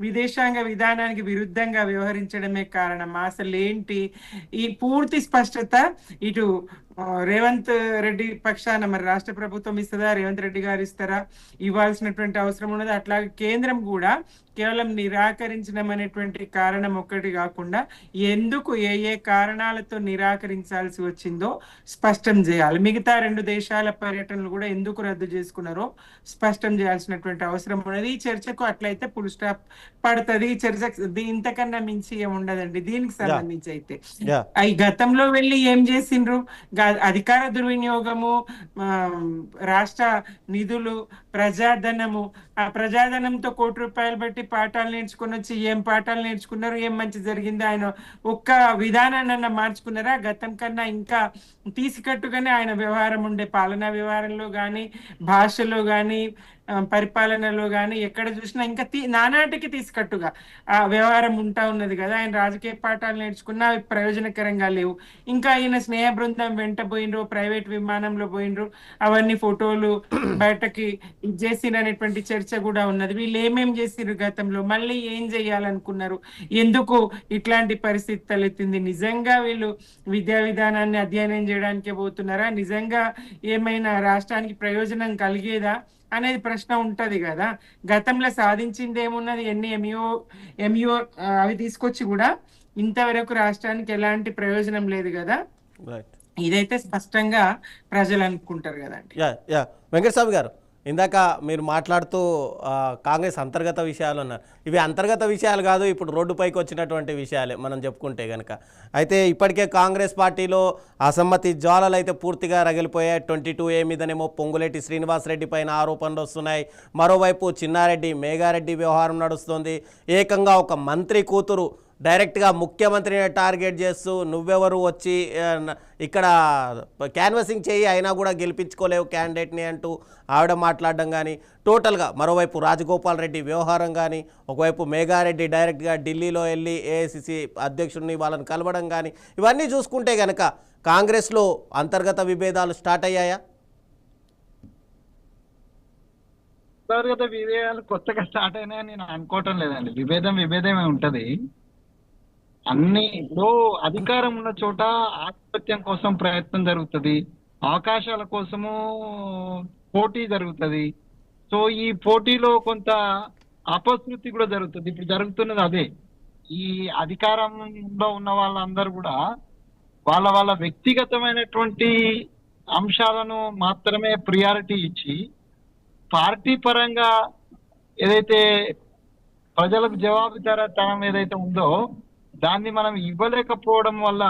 D: విదేశాంగ విధానానికి విరుద్ధంగా వ్యవహరించడమే కారణమా, అసలు ఏంటి ఈ పూర్తి స్పష్టత ఇటు రేవంత్ రెడ్డి పక్షాన మరి రాష్ట్ర ప్రభుత్వం ఇస్తుందా, రేవంత్ రెడ్డి గారు ఇస్తారా, ఇవ్వాల్సినటువంటి అవసరం ఉన్నది. అట్లాగే కేంద్రం కూడా కేవలం నిరాకరించడం అనేటువంటి కారణం ఒక్కటి కాకుండా ఎందుకు ఏ కారణాలతో నిరాకరించాల్సి వచ్చిందో స్పష్టం చేయాలి. మిగతా 2 దేశాల పర్యటనలు కూడా ఎందుకు రద్దు చేసుకున్నారో స్పష్టం చేయాల్సినటువంటి అవసరం ఉన్నది. ఈ చర్చకు అట్లయితే ఫుల్ స్టాప్ పడుతుంది. ఈ చర్చ ఇంతకన్నా మించి ఏముండదండి దీనికి సంబంధించి. అయితే ఈ గతంలో వెళ్ళి ఏం చేసిండ్రు, అధికార దుర్వినియోగము, రాష్ట్ర నిధులు, ప్రజాధనము, ఆ ప్రజాధనంతో ₹1 బట్టి పాఠాలు నేర్చుకుని వచ్చి ఏం పాఠాలు నేర్చుకున్నారు, ఏం మంచి జరిగింది, ఆయన ఒక్క విధానాన్ని మార్చుకున్నారా, గతం కన్నా ఇంకా తీసికట్టుగానే ఆయన వ్యవహారం ఉండే, పాలనా వ్యవహారంలో కానీ, భాషలో కానీ, పరిపాలనలో కానీ ఎక్కడ చూసినా ఇంకా నానాటికి తీసుకట్టుగా ఆ వ్యవహారం ఉంటా ఉన్నది కదా. ఆయన రాజకీయ పాఠాలు నేర్చుకున్నా అవి ప్రయోజనకరంగా లేవు. ఇంకా ఆయన స్నేహ బృందం వెంట పోయినరు, ప్రైవేట్ విమానంలో పోయినరు, అవన్నీ ఫోటోలు బయటకి చేసినటువంటి చర్చ కూడా ఉన్నది. వీళ్ళు ఏమేం చేసిరు గతంలో, మళ్ళీ ఏం చేయాలనుకున్నారు, ఎందుకు ఇట్లాంటి పరిస్థితి తలెత్తింది, నిజంగా వీళ్ళు విద్యా విధానాన్ని అధ్యయనం చేయడానికే పోతున్నారా, నిజంగా ఏమైనా రాష్ట్రానికి ప్రయోజనం కలిగేదా అనేది ప్రశ్న ఉంటది కదా. గతంలో సాధించింది ఏమున్నది, ఎన్ని ఎంఈఓ అవి తీసుకొచ్చి కూడా ఇంతవరకు రాష్ట్రానికి ఎలాంటి ప్రయోజనం లేదు కదా. ఇదైతే స్పష్టంగా ప్రజలు అనుకుంటారు కదండి.
A: వెంకటస్వామి గారు, ఇందాక మీరు మాట్లాడుతూ కాంగ్రెస్ అంతర్గత విషయాలు అన్నారు. ఇవి అంతర్గత విషయాలు కాదు, ఇప్పుడు రోడ్డుపైకి వచ్చినటువంటి విషయాలే మనం చెప్పుకుంటే కనుక. అయితే ఇప్పటికే కాంగ్రెస్ పార్టీలో అసమ్మతి జ్వాలలు అయితే పూర్తిగా రగిలిపోయాయి. 22A మీదనేమో పొంగులేటి శ్రీనివాసరెడ్డి పైన ఆరోపణలు వస్తున్నాయి. మరోవైపు చిన్నారెడ్డి మేఘారెడ్డి వ్యవహారం నడుస్తుంది. ఏకంగా ఒక మంత్రి కూతురు డైరెక్ట్గా ముఖ్యమంత్రిని టార్గెట్ చేస్తూ నువ్వెవరు వచ్చి ఇక్కడ క్యాన్వసింగ్ చేయి, అయినా కూడా గెలిపించుకోలేవు క్యాండిడేట్ని అంటూ ఆవిడ మాట్లాడడం కానీ, టోటల్గా మరోవైపు రాజగోపాల్ రెడ్డి వ్యవహారం కానీ, ఒకవైపు మేఘారెడ్డి డైరెక్ట్గా ఢిల్లీలో వెళ్ళి ఏఐసిసి అధ్యక్షుడిని వాళ్ళని కలవడం కానీ, ఇవన్నీ చూసుకుంటే కనుక కాంగ్రెస్లో అంతర్గత విభేదాలు స్టార్ట్ అయ్యాయా?
B: అంతర్గత విభేదాలు కొత్తగా స్టార్ట్ అయినాయని నేను అనుకోవటం లేదండి. విభేదమే ఉంటది. అన్ని ఇప్పుడు అధికారం ఉన్న చోట ఆధిపత్యం కోసం ప్రయత్నం జరుగుతుంది, అవకాశాల కోసము పోటీ జరుగుతుంది. సో ఈ పోటీలో కొంత అపశృతి కూడా జరుగుతుంది. ఇప్పుడు జరుగుతున్నది అదే. ఈ అధికారంలో ఉన్న వాళ్ళందరూ కూడా వాళ్ళ వ్యక్తిగతమైనటువంటి అంశాలను మాత్రమే ప్రియారిటీ ఇచ్చి, పార్టీ పరంగా ఏదైతే ప్రజలకు జవాబుదారీతనం ఏదైతే ఉందో దాన్ని మనం ఇవ్వలేకపోవడం వల్ల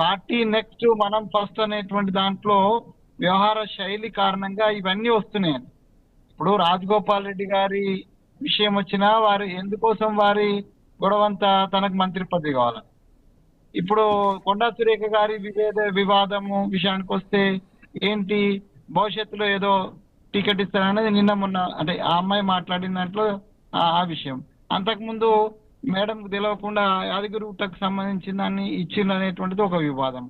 B: పార్టీ నెక్స్ట్ మనం ఫస్ట్ అనేటువంటి దాంట్లో వ్యవహార శైలి కారణంగా ఇవన్నీ వస్తున్నాయి. ఇప్పుడు రాజగోపాల్ రెడ్డి గారి విషయం వచ్చినా వారు ఎందుకోసం వారి గొడవంతా తనకు మంత్రి పదవి కావాలి. ఇప్పుడు కొండా సురేఖ గారి వివాదము విషయానికి వస్తే ఏంటి, భవిష్యత్తులో ఏదో టికెట్ ఇస్తారనేది నిన్న మొన్న అంటే ఆ అమ్మాయి మాట్లాడిన దాంట్లో ఆ విషయం. అంతకుముందు మేడంకు తెలియకుండా యాదగిరిగుట్టకు సంబంధించిన దాన్ని ఇచ్చింది అనేటువంటిది ఒక వివాదం.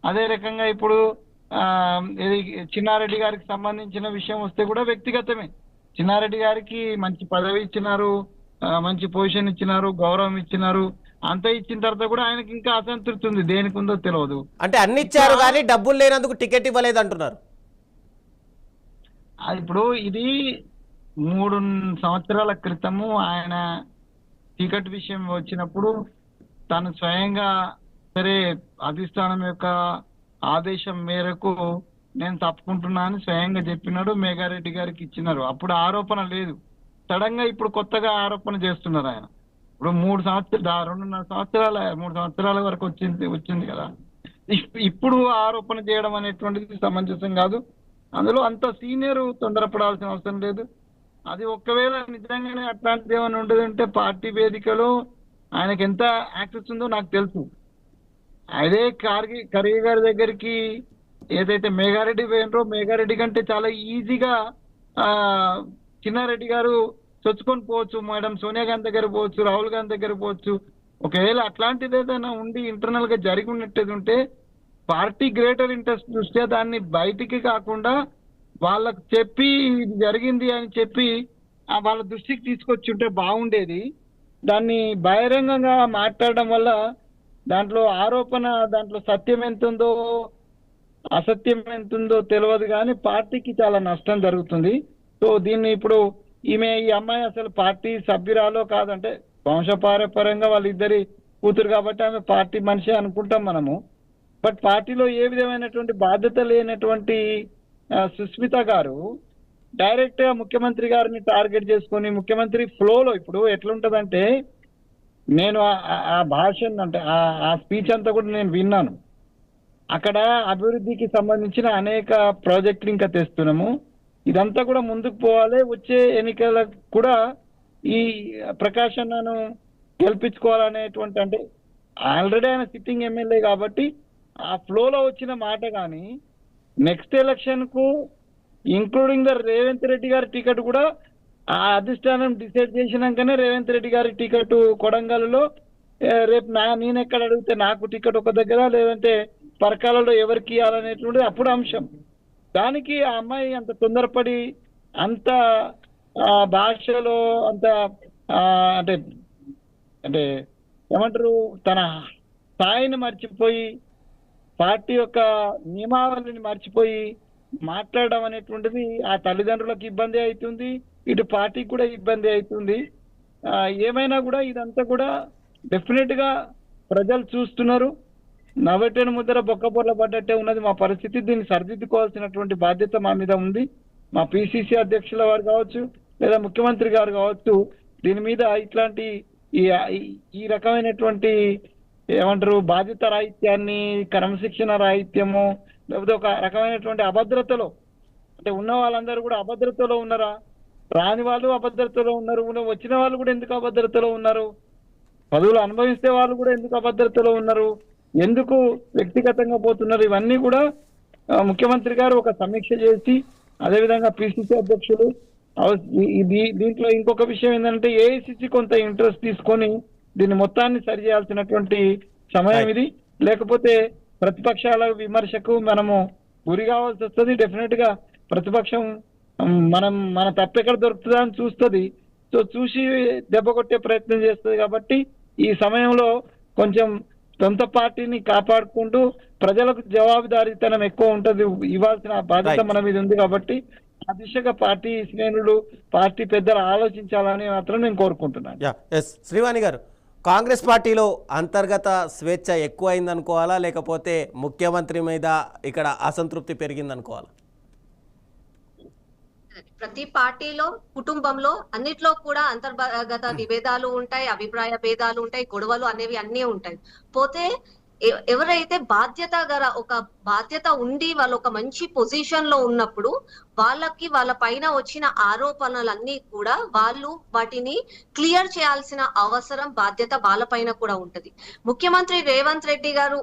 B: అదే రకంగా ఇప్పుడు చిన్నారెడ్డి గారికి సంబంధించిన విషయం వస్తే కూడా వ్యక్తిగతమే. చిన్నారెడ్డి గారికి మంచి పదవి ఇచ్చినారు, మంచి పొజిషన్ ఇచ్చినారు, గౌరవం ఇచ్చినారు. అంత ఇచ్చిన తర్వాత కూడా ఆయనకి ఇంకా అసంతృప్తి ఉంది, దేనికి ఉందో తెలియదు.
A: అంటే అన్ని ఇచ్చారు కానీ డబ్బులు లేనందుకు టికెట్ ఇవ్వలేదు అంటున్నారు.
B: ఇప్పుడు ఇది 3 సంవత్సరాల క్రితము ఆయన టికెట్ విషయం వచ్చినప్పుడు తాను స్వయంగా సరే అధిష్టానం యొక్క ఆదేశం మేరకు నేను తప్పుకుంటున్నా అని స్వయంగా చెప్పినాడు. మేఘారెడ్డి గారికి ఇచ్చినారు. అప్పుడు ఆరోపణ లేదు. సడన్ గా ఇప్పుడు కొత్తగా ఆరోపణ చేస్తున్నారు ఆయన. ఇప్పుడు 3 సంవత్సరాల వరకు వచ్చింది కదా. ఇప్పుడు ఆరోపణ చేయడం అనేటువంటిది సమంజసం కాదు. అందులో అంత సీనియర్ తొందరపడాల్సిన అవసరం లేదు. అది ఒకవేళ నిజంగానే అట్లాంటిది ఏమైనా ఉండదంటే పార్టీ వేదికలో ఆయనకి ఎంత యాక్సెస్ ఉందో నాకు తెలుసు. అదే ఖర్గే గారి దగ్గరికి ఏదైతే మేఘారెడ్డి పోయినరో, మేఘారెడ్డి కంటే చాలా ఈజీగా చిన్నారెడ్డి గారు చొచ్చుకొని పోవచ్చు. మేడం సోనియా గాంధీ దగ్గర పోవచ్చు, రాహుల్ గాంధీ దగ్గర పోవచ్చు. ఒకవేళ అట్లాంటిది ఏదైనా ఉండి ఇంటర్నల్ గా జరిగి ఉన్నట్టేది ఉంటే పార్టీ గ్రేటర్ ఇంట్రెస్ట్ దృష్ట్యా దాన్ని బయటికి కాకుండా వాళ్ళకు చెప్పి ఇది జరిగింది అని చెప్పి వాళ్ళ దృష్టికి తీసుకొచ్చి ఉంటే బాగుండేది. దాన్ని బహిరంగంగా మాట్లాడడం వల్ల దాంట్లో ఆరోపణ, దాంట్లో సత్యం ఎంత ఉందో అసత్యం ఎంత ఉందో తెలియదు, కానీ పార్టీకి చాలా నష్టం జరుగుతుంది. సో దీన్ని ఇప్పుడు ఈ అమ్మాయి అసలు పార్టీ సభ్యురాలో కాదంటే వంశపారపరంగా వాళ్ళిద్దరి కూతురు కాబట్టి ఆమె పార్టీ మనిషి అనుకుంటాం మనము. బట్ పార్టీలో ఏ విధమైనటువంటి బాధ్యత లేనటువంటి సుస్మిత గారు డైరెక్ట్ గా ముఖ్యమంత్రి గారిని టార్గెట్ చేసుకొని ముఖ్యమంత్రి ఫ్లోలో ఇప్పుడు ఎట్లుంటదంటే, నేను ఆ భాష అంటే ఆ స్పీచ్ అంతా కూడా నేను విన్నాను. అక్కడ అభివృద్ధికి సంబంధించిన అనేక ప్రాజెక్టులు ఇంకా తెస్తున్నాము, ఇదంతా కూడా ముందుకు పోవాలి, వచ్చే ఎన్నికలకు కూడా ఈ ప్రకాష్ అన్నను గెలిపించుకోవాలనేటువంటి, అంటే ఆల్రెడీ ఆయన సిట్టింగ్ ఎమ్మెల్యే కాబట్టి ఆ ఫ్లోలో వచ్చిన మాట. కానీ నెక్స్ట్ ఎలక్షన్ కు ఇంక్లూడింగ్ ద రేవంత్ రెడ్డి గారి టికెట్ కూడా ఆ అధిష్టానం డిసైడ్ చేసినాకనే రేవంత్ రెడ్డి గారి టికెట్ కొడంగల్లో రేపు నేను ఎక్కడ అడిగితే నాకు టికెట్ ఒక దగ్గర, లేదంటే పరకాలలో ఎవరికి ఇవ్వాలనేటువంటిది అప్పుడు అంశం. దానికి ఆ అమ్మాయి అంత తొందరపడి అంత భాషలో అంత అంటే అంటే ఏమంటారు, తన స్థాయిని మర్చిపోయి పార్టీ యొక్క నియమావళిని మర్చిపోయి మాట్లాడడం అనేటువంటిది ఆ తల్లిదండ్రులకు ఇబ్బంది అవుతుంది, ఇటు పార్టీకి కూడా ఇబ్బంది అవుతుంది. ఏమైనా కూడా ఇదంతా కూడా డెఫినెట్ గా ప్రజలు చూస్తున్నారు. నవ్వెట్టని ముద్ర బొక్కబొర్ల పడ్డట్టే ఉన్నది మా పరిస్థితి. దీన్ని సరిదిద్దుకోవాల్సినటువంటి బాధ్యత మా మీద ఉంది. మా పిసిసి అధ్యక్షుల వారు కావచ్చు, లేదా ముఖ్యమంత్రి గారు కావచ్చు, దీని మీద ఇట్లాంటి ఈ రకమైనటువంటి ఏమంటారు బాధ్యత రాహిత్యాన్ని, క్రమశిక్షణ రాహిత్యము, లేకపోతే ఒక రకమైనటువంటి అభద్రతలో, అంటే ఉన్న వాళ్ళందరూ కూడా అభద్రతలో ఉన్నారా, రాని వాళ్ళు అభద్రతలో ఉన్నారు, వచ్చిన వాళ్ళు కూడా ఎందుకు అభద్రతలో ఉన్నారు, పదవులు అనుభవిస్తే వాళ్ళు కూడా ఎందుకు అభద్రతలో ఉన్నారు, ఎందుకు వ్యక్తిగతంగా పోతున్నారు, ఇవన్నీ కూడా ముఖ్యమంత్రి గారు ఒక సమీక్ష చేసి, అదేవిధంగా పిసిసి అధ్యక్షులు దీంట్లో ఇంకొక విషయం ఏంటంటే ఏఐసిసి కొంత ఇంట్రెస్ట్ తీసుకొని దీన్ని మొత్తాన్ని సరి చేయాల్సినటువంటి సమయం ఇది. లేకపోతే ప్రతిపక్షాల విమర్శకు మనము గురి కావాల్సి వస్తుంది. డెఫినెట్ గా ప్రతిపక్షం మన తప్పెక్కడ దొరుకుతుందా అని చూస్తుంది. సో చూసి దెబ్బ కొట్టే ప్రయత్నం చేస్తుంది. కాబట్టి ఈ సమయంలో కొంచెం సొంత పార్టీని కాపాడుకుంటూ ప్రజలకు జవాబుదారీతనం ఎక్కువ ఉంటుంది, ఇవ్వాల్సిన బాధ్యత మన మీద ఉంది. కాబట్టి ఆ దిశగా పార్టీ శ్రేణులు, పార్టీ పెద్దలు ఆలోచించాలని మాత్రం నేను కోరుకుంటున్నాను.
A: శ్రీవాణి గారు, కాంగ్రెస్ పార్టీలో అంతర్గత స్వేచ్ఛ ఎక్కువైంది అనుకోవాలా, లేకపోతే ముఖ్యమంత్రి మీద ఇక్కడ అసంతృప్తి పెరిగింది అనుకోవాలా?
C: ప్రతి పార్టీలో, కుటుంబంలో అన్నిట్లో కూడా అంతర్గత విభేదాలు ఉంటాయి, అభిప్రాయ భేదాలు ఉంటాయి, గొడవలు అనేవి అన్నీ ఉంటాయి. పోతే ఎవరైతే ఒక బాధ్యత ఉండి వాళ్ళు ఒక మంచి పొజిషన్ లో ఉన్నప్పుడు వాళ్ళకి వాళ్ళ పైన వచ్చిన ఆరోపణలన్నీ కూడా వాళ్ళు వాటిని క్లియర్ చేయాల్సిన అవసరం, బాధ్యత వాళ్ళ పైన కూడా ఉంటది. ముఖ్యమంత్రి రేవంత్ రెడ్డి గారు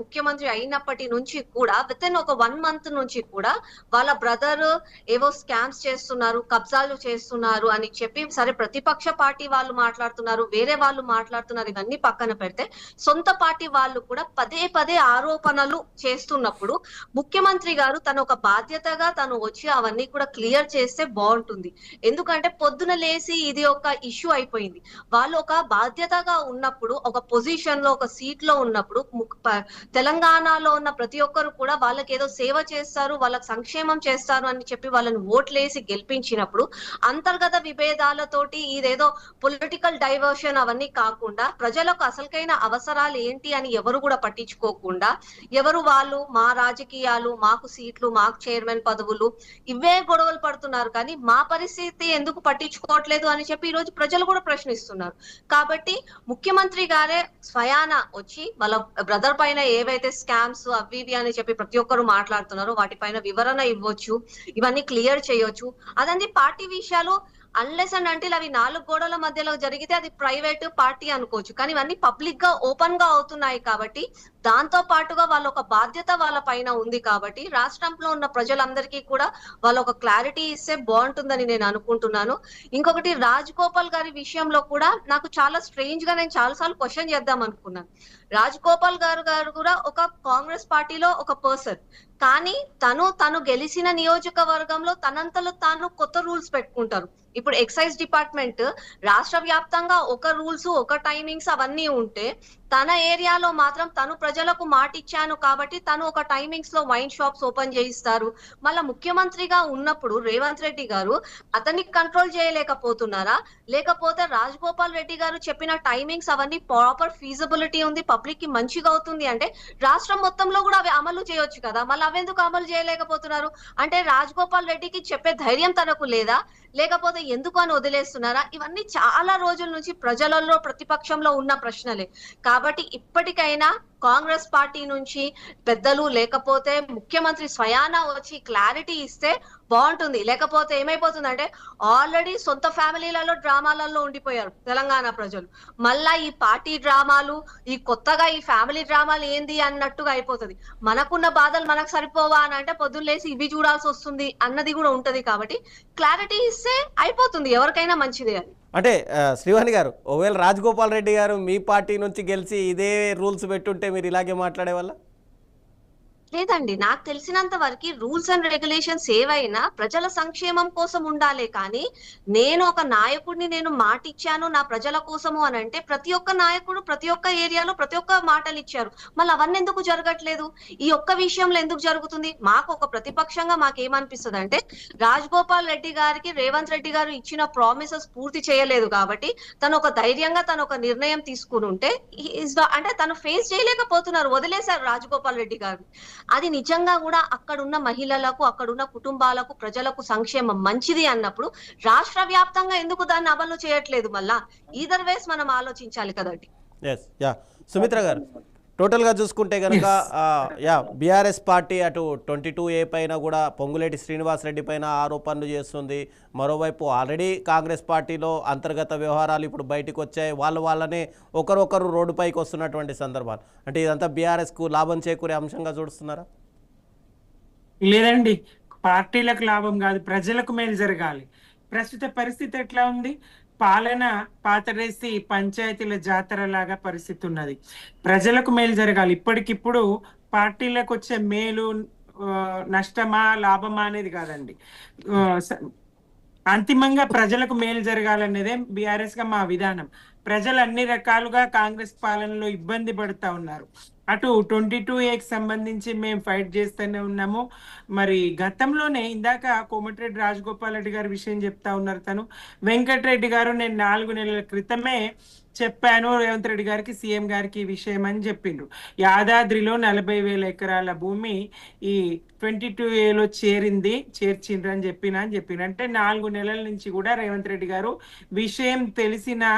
C: ముఖ్యమంత్రి అయినప్పటి నుంచి కూడా విత్ ఇన్ ఒక 1 month నుంచి కూడా వాళ్ళ బ్రదర్ ఏవో స్కామ్స్ చేస్తున్నారు, కబ్జాలు చేస్తున్నారు అని చెప్పి, సరే ప్రతిపక్ష పార్టీ వాళ్ళు మాట్లాడుతున్నారు, వేరే వాళ్ళు మాట్లాడుతున్నారు, ఇవన్నీ పక్కన పెడితే సొంత పార్టీ వాళ్ళు కూడా పదే ఆరోపణలు చేస్తున్నప్పుడు ముఖ్యమంత్రి గారు తను ఒక బాధ్యతగా తను వచ్చి అవన్నీ కూడా క్లియర్ చేస్తే బాగుంటుంది. ఎందుకంటే పొద్దున లేసి ఇది ఒక ఇష్యూ అయిపోయింది. వాళ్ళు ఒక బాధ్యతగా ఉన్నప్పుడు, ఒక పొజిషన్ లో, ఒక సీట్ లో ఉన్నప్పుడు తెలంగాణలో ఉన్న ప్రతి ఒక్కరు కూడా వాళ్ళకి ఏదో సేవ చేస్తారు, వాళ్ళకి సంక్షేమం చేస్తారు అని చెప్పి వాళ్ళని ఓట్లేసి గెలిపించినప్పుడు అంతర్గత విభేదాలతోటి ఇదేదో పొలిటికల్ డైవర్షన్ అవన్నీ కాకుండా ప్రజలకు అసలుకైన అవసరాలు ఏంటి అని ఎవరు కూడా పట్టించుకోకుండా, ఎవరు వాళ్ళు మా రాజకీయాలు, మాకు సీట్లు, మాకు చైర్మన్ పదవులు, ఇవే గొడవలు పడుతున్నారు. కానీ మా పరిస్థితి ఎందుకు పట్టించుకోవట్లేదు అని చెప్పి ఈ రోజు ప్రజలు కూడా ప్రశ్నిస్తున్నారు. కాబట్టి ముఖ్యమంత్రి గారే స్వయాన వచ్చి వాళ్ళ బ్రదర్ పైన ఏవైతే స్కామ్స్ అవి ఇవి అని చెప్పి ప్రతి ఒక్కరు మాట్లాడుతున్నారో వాటిపైన వివరణ ఇవ్వచ్చు, ఇవన్నీ క్లియర్ చేయొచ్చు. అదండి పార్టీ విషయాలు అన్లెస్ అండ్ అంటిల్ అవి 4 గోడల మధ్యలో జరిగితే అది ప్రైవేట్ పార్టీ అనుకోవచ్చు. కానీ ఇవన్నీ పబ్లిక్ గా ఓపెన్ గా అవుతున్నాయి కాబట్టి దాంతో పాటుగా వాళ్ళ ఒక బాధ్యత వాళ్ళ పైన ఉంది. కాబట్టి రాష్ట్రంలో ఉన్న ప్రజలందరికీ కూడా వాళ్ళ ఒక క్లారిటీ ఇస్తే బాగుంటుందని నేను అనుకుంటున్నాను. ఇంకొకటి, రాజగోపాల్ గారి విషయంలో కూడా నాకు చాలా స్ట్రేంజ్ గా, నేను చాలా సార్లు క్వశ్చన్ చేద్దాం అనుకున్నాను. రాజగోపాల్ గారు కూడా ఒక కాంగ్రెస్ పార్టీలో ఒక పర్సన్, కానీ తను గెలిచిన నియోజకవర్గంలో తనంతలో తాను కొత్త రూల్స్ పెట్టుకుంటారు. ఇప్పుడు ఎక్సైజ్ డిపార్ట్మెంట్ రాష్ట్ర వ్యాప్తంగా ఒక రూల్స్, ఒక టైమింగ్స్ అవన్నీ ఉంటే తన ఏరియాలో మాత్రం తను ప్రజలకు మాట ఇచ్చాను కాబట్టి తను ఒక టైమింగ్స్ లో వైన్ షాప్స్ ఓపెన్ చేయిస్తారు. మళ్ళా ముఖ్యమంత్రిగా ఉన్నప్పుడు రేవంత్ రెడ్డి గారు అతన్ని కంట్రోల్ చేయలేకపోతున్నారా, లేకపోతే రాజగోపాల్ రెడ్డి గారు చెప్పిన టైమింగ్స్ అవన్నీ ప్రాపర్ ఫీజిబిలిటీ ఉంది, పబ్లిక్ కి మంచిగా అవుతుంది అంటే రాష్ట్రం మొత్తంలో కూడా అవి అమలు చేయొచ్చు కదా, మళ్ళీ అవెందుకు అమలు చేయలేకపోతున్నారు? అంటే రాజగోపాల్ రెడ్డికి చెప్పే ధైర్యం తనకు లేదా, లేకపోతే ఎందుకు అని వదిలేస్తున్నారా? ఇవన్నీ చాలా రోజుల నుంచి ప్రజలలో, ప్రతిపక్షంలో ఉన్న ప్రశ్నలే. కాబట్టి ఇప్పటికైనా కాంగ్రెస్ పార్టీ నుంచి పెద్దలు లేకపోతే ముఖ్యమంత్రి స్వయాన వచ్చి క్లారిటీ ఇస్తే బాగుంటుంది. లేకపోతే ఏమైపోతుందంటే ఆల్రెడీ సొంత ఫ్యామిలీలలో డ్రామాలలో ఉండిపోయారు తెలంగాణ ప్రజలు. మళ్ళా ఈ పార్టీ డ్రామాలు, ఈ కొత్తగా ఈ ఫ్యామిలీ డ్రామాలు ఏంది అన్నట్టుగా అయిపోతుంది. మనకున్న బాధలు మనకు సరిపోవా అని అంటే పొద్దున్న లేసి ఇవి చూడాల్సి వస్తుంది అన్నది కూడా ఉంటది. కాబట్టి క్లారిటీ ఇస్తే అయిపోతుంది, ఎవరికైనా మంచిదే అది.
A: అంటే శ్రీవాణి గారు, ఒకవేళ రాజగోపాల్ రెడ్డి గారు మీ పార్టీ నుంచి గెలిచి ఇదే రూల్స్ పెట్టుంటే మీరు ఇలాగే మాట్లాడే వాళ్ళ?
C: లేదండి, నాకు తెలిసినంత వరకు రూల్స్ అండ్ రెగ్యులేషన్స్ ఏవైనా ప్రజల సంక్షేమం కోసం ఉండాలి. కానీ నేను ఒక నాయకుడిని, నేను మాట ఇచ్చాను నా ప్రజల కోసము అని అంటే ప్రతి ఒక్క నాయకుడు ప్రతి ఒక్క ఏరియాలో ప్రతి ఒక్క మాటలు ఇచ్చారు. మళ్ళీ అవన్నీ ఎందుకు జరగట్లేదు? ఈ ఒక్క విషయంలో ఎందుకు జరుగుతుంది? మాకు ఒక ప్రతిపక్షంగా మాకేమనిపిస్తుంది అంటే రాజగోపాల్ రెడ్డి గారికి రేవంత్ రెడ్డి గారు ఇచ్చిన ప్రామిసెస్ పూర్తి చేయలేదు కాబట్టి తను ఒక ధైర్యంగా తను ఒక నిర్ణయం తీసుకుని ఉంటే అంటే తను ఫేస్ చేయలేకపోతున్నారు, వదిలేశారు రాజగోపాల్ రెడ్డి గారు. అది నిజంగా కూడా అక్కడున్న మహిళలకు, అక్కడున్న కుటుంబాలకు, ప్రజలకు సంక్షేమం మంచిది అన్నప్పుడు రాష్ట్ర వ్యాప్తంగా ఎందుకు దాన్ని అమలు చేయట్లేదు? మళ్ళా ఈదర్ వేస్ మనం ఆలోచించాలి కదండి.
A: ఎస్, యా సుమిత్ర గారు, టోటల్గా చూసుకుంటే కనుక బీఆర్ఎస్ పార్టీ అటు 22A పైన కూడా పొంగులేటి శ్రీనివాసరెడ్డి పైన ఆరోపణలు చేస్తుంది. మరోవైపు ఆల్రెడీ కాంగ్రెస్ పార్టీలో అంతర్గత వ్యవహారాలు ఇప్పుడు బయటకు వచ్చాయి. వాళ్ళనే ఒకరొకరు రోడ్డుపైకి వస్తున్నటువంటి సందర్భాలు. అంటే ఇదంతా బీఆర్ఎస్కు లాభం చేకూరే అంశంగా చూస్తున్నారా?
D: లేదండి, పార్టీలకు లాభం కాదు, ప్రజలకు మేలు జరగాలి. ప్రస్తుత పరిస్థితి ఎట్లా ఉంది? పాలన పాతరేసి పంచాయతీల జాతర లాగా పరిస్థితి ఉన్నది. ప్రజలకు మేలు జరగాలి. ఇప్పటికిప్పుడు పార్టీలకు వచ్చే మేలు నష్టమా లాభమా అనేది కాదండి, అంతిమంగా ప్రజలకు మేలు జరగాలనేదే బీఆర్ఎస్ గా మా విధానం. ప్రజలు అన్ని రకాలుగా కాంగ్రెస్ పాలనలో ఇబ్బంది పడుతూ ఉన్నారు. అటు 22Aకి సంబంధించి మేము ఫైట్ చేస్తూనే ఉన్నాము. మరి గతంలోనే ఇందాక కోమటిరెడ్డి రాజగోపాల్ రెడ్డి గారి విషయం చెప్తా ఉన్నారు. తను వెంకటరెడ్డి గారు నేను 4 నెలల క్రితమే చెప్పాను రేవంత్ రెడ్డి గారికి, సీఎం గారికి ఈ విషయం అని చెప్పిండ్రు. యాదాద్రిలో 40,000 ఎకరాల భూమి ఈ 22Aలో చేర్చిండ్రు అని చెప్పిన అంటే 4 నెలల నుంచి కూడా రేవంత్ రెడ్డి గారు విషయం తెలిసినా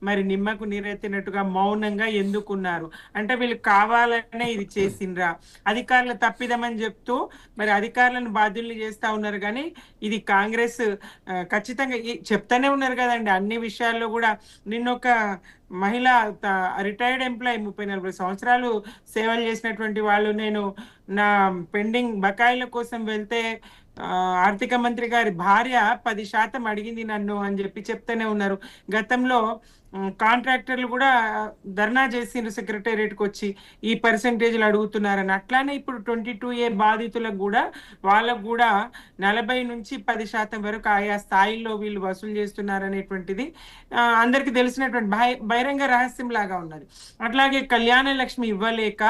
D: మరి నిమ్మకు నీరెత్తినట్టుగా మౌనంగా ఎందుకున్నారు? అంటే వీళ్ళు కావాలనే ఇది చేసిండ్రా? అధికారులు తప్పిదమని చెప్తూ మరి అధికారులను బాధ్యుల్ని చేస్తా ఉన్నారు. కానీ ఇది కాంగ్రెస్ ఖచ్చితంగా చెప్తానే ఉన్నారు కదండి అన్ని విషయాల్లో కూడా. నిన్నొక మహిళ రిటైర్డ్ ఎంప్లాయీ 30-40 సంవత్సరాలు సేవలు చేసినటువంటి వాళ్ళు, నేను నా పెండింగ్ బకాయిల కోసం వెళ్తే ఆర్థిక మంత్రి గారి భార్య 10% అడిగింది నన్ను అని చెప్పి చెప్తూనే ఉన్నారు. గతంలో కాంట్రాక్టర్లు కూడా ధర్నా చేసిండ్రు సెక్రటేరియట్కి వచ్చి ఈ పర్సెంటేజ్లు అడుగుతున్నారని. అట్లానే ఇప్పుడు 22A బాధితులకు కూడా వాళ్ళకు కూడా 40 నుంచి 10% వరకు ఆయా స్థాయిల్లో వీళ్ళు వసూలు చేస్తున్నారు అనేటువంటిది అందరికి తెలిసినటువంటి బహిరంగ రహస్యం లాగా ఉన్నది. అట్లాగే కళ్యాణ లక్ష్మి ఇవ్వలేక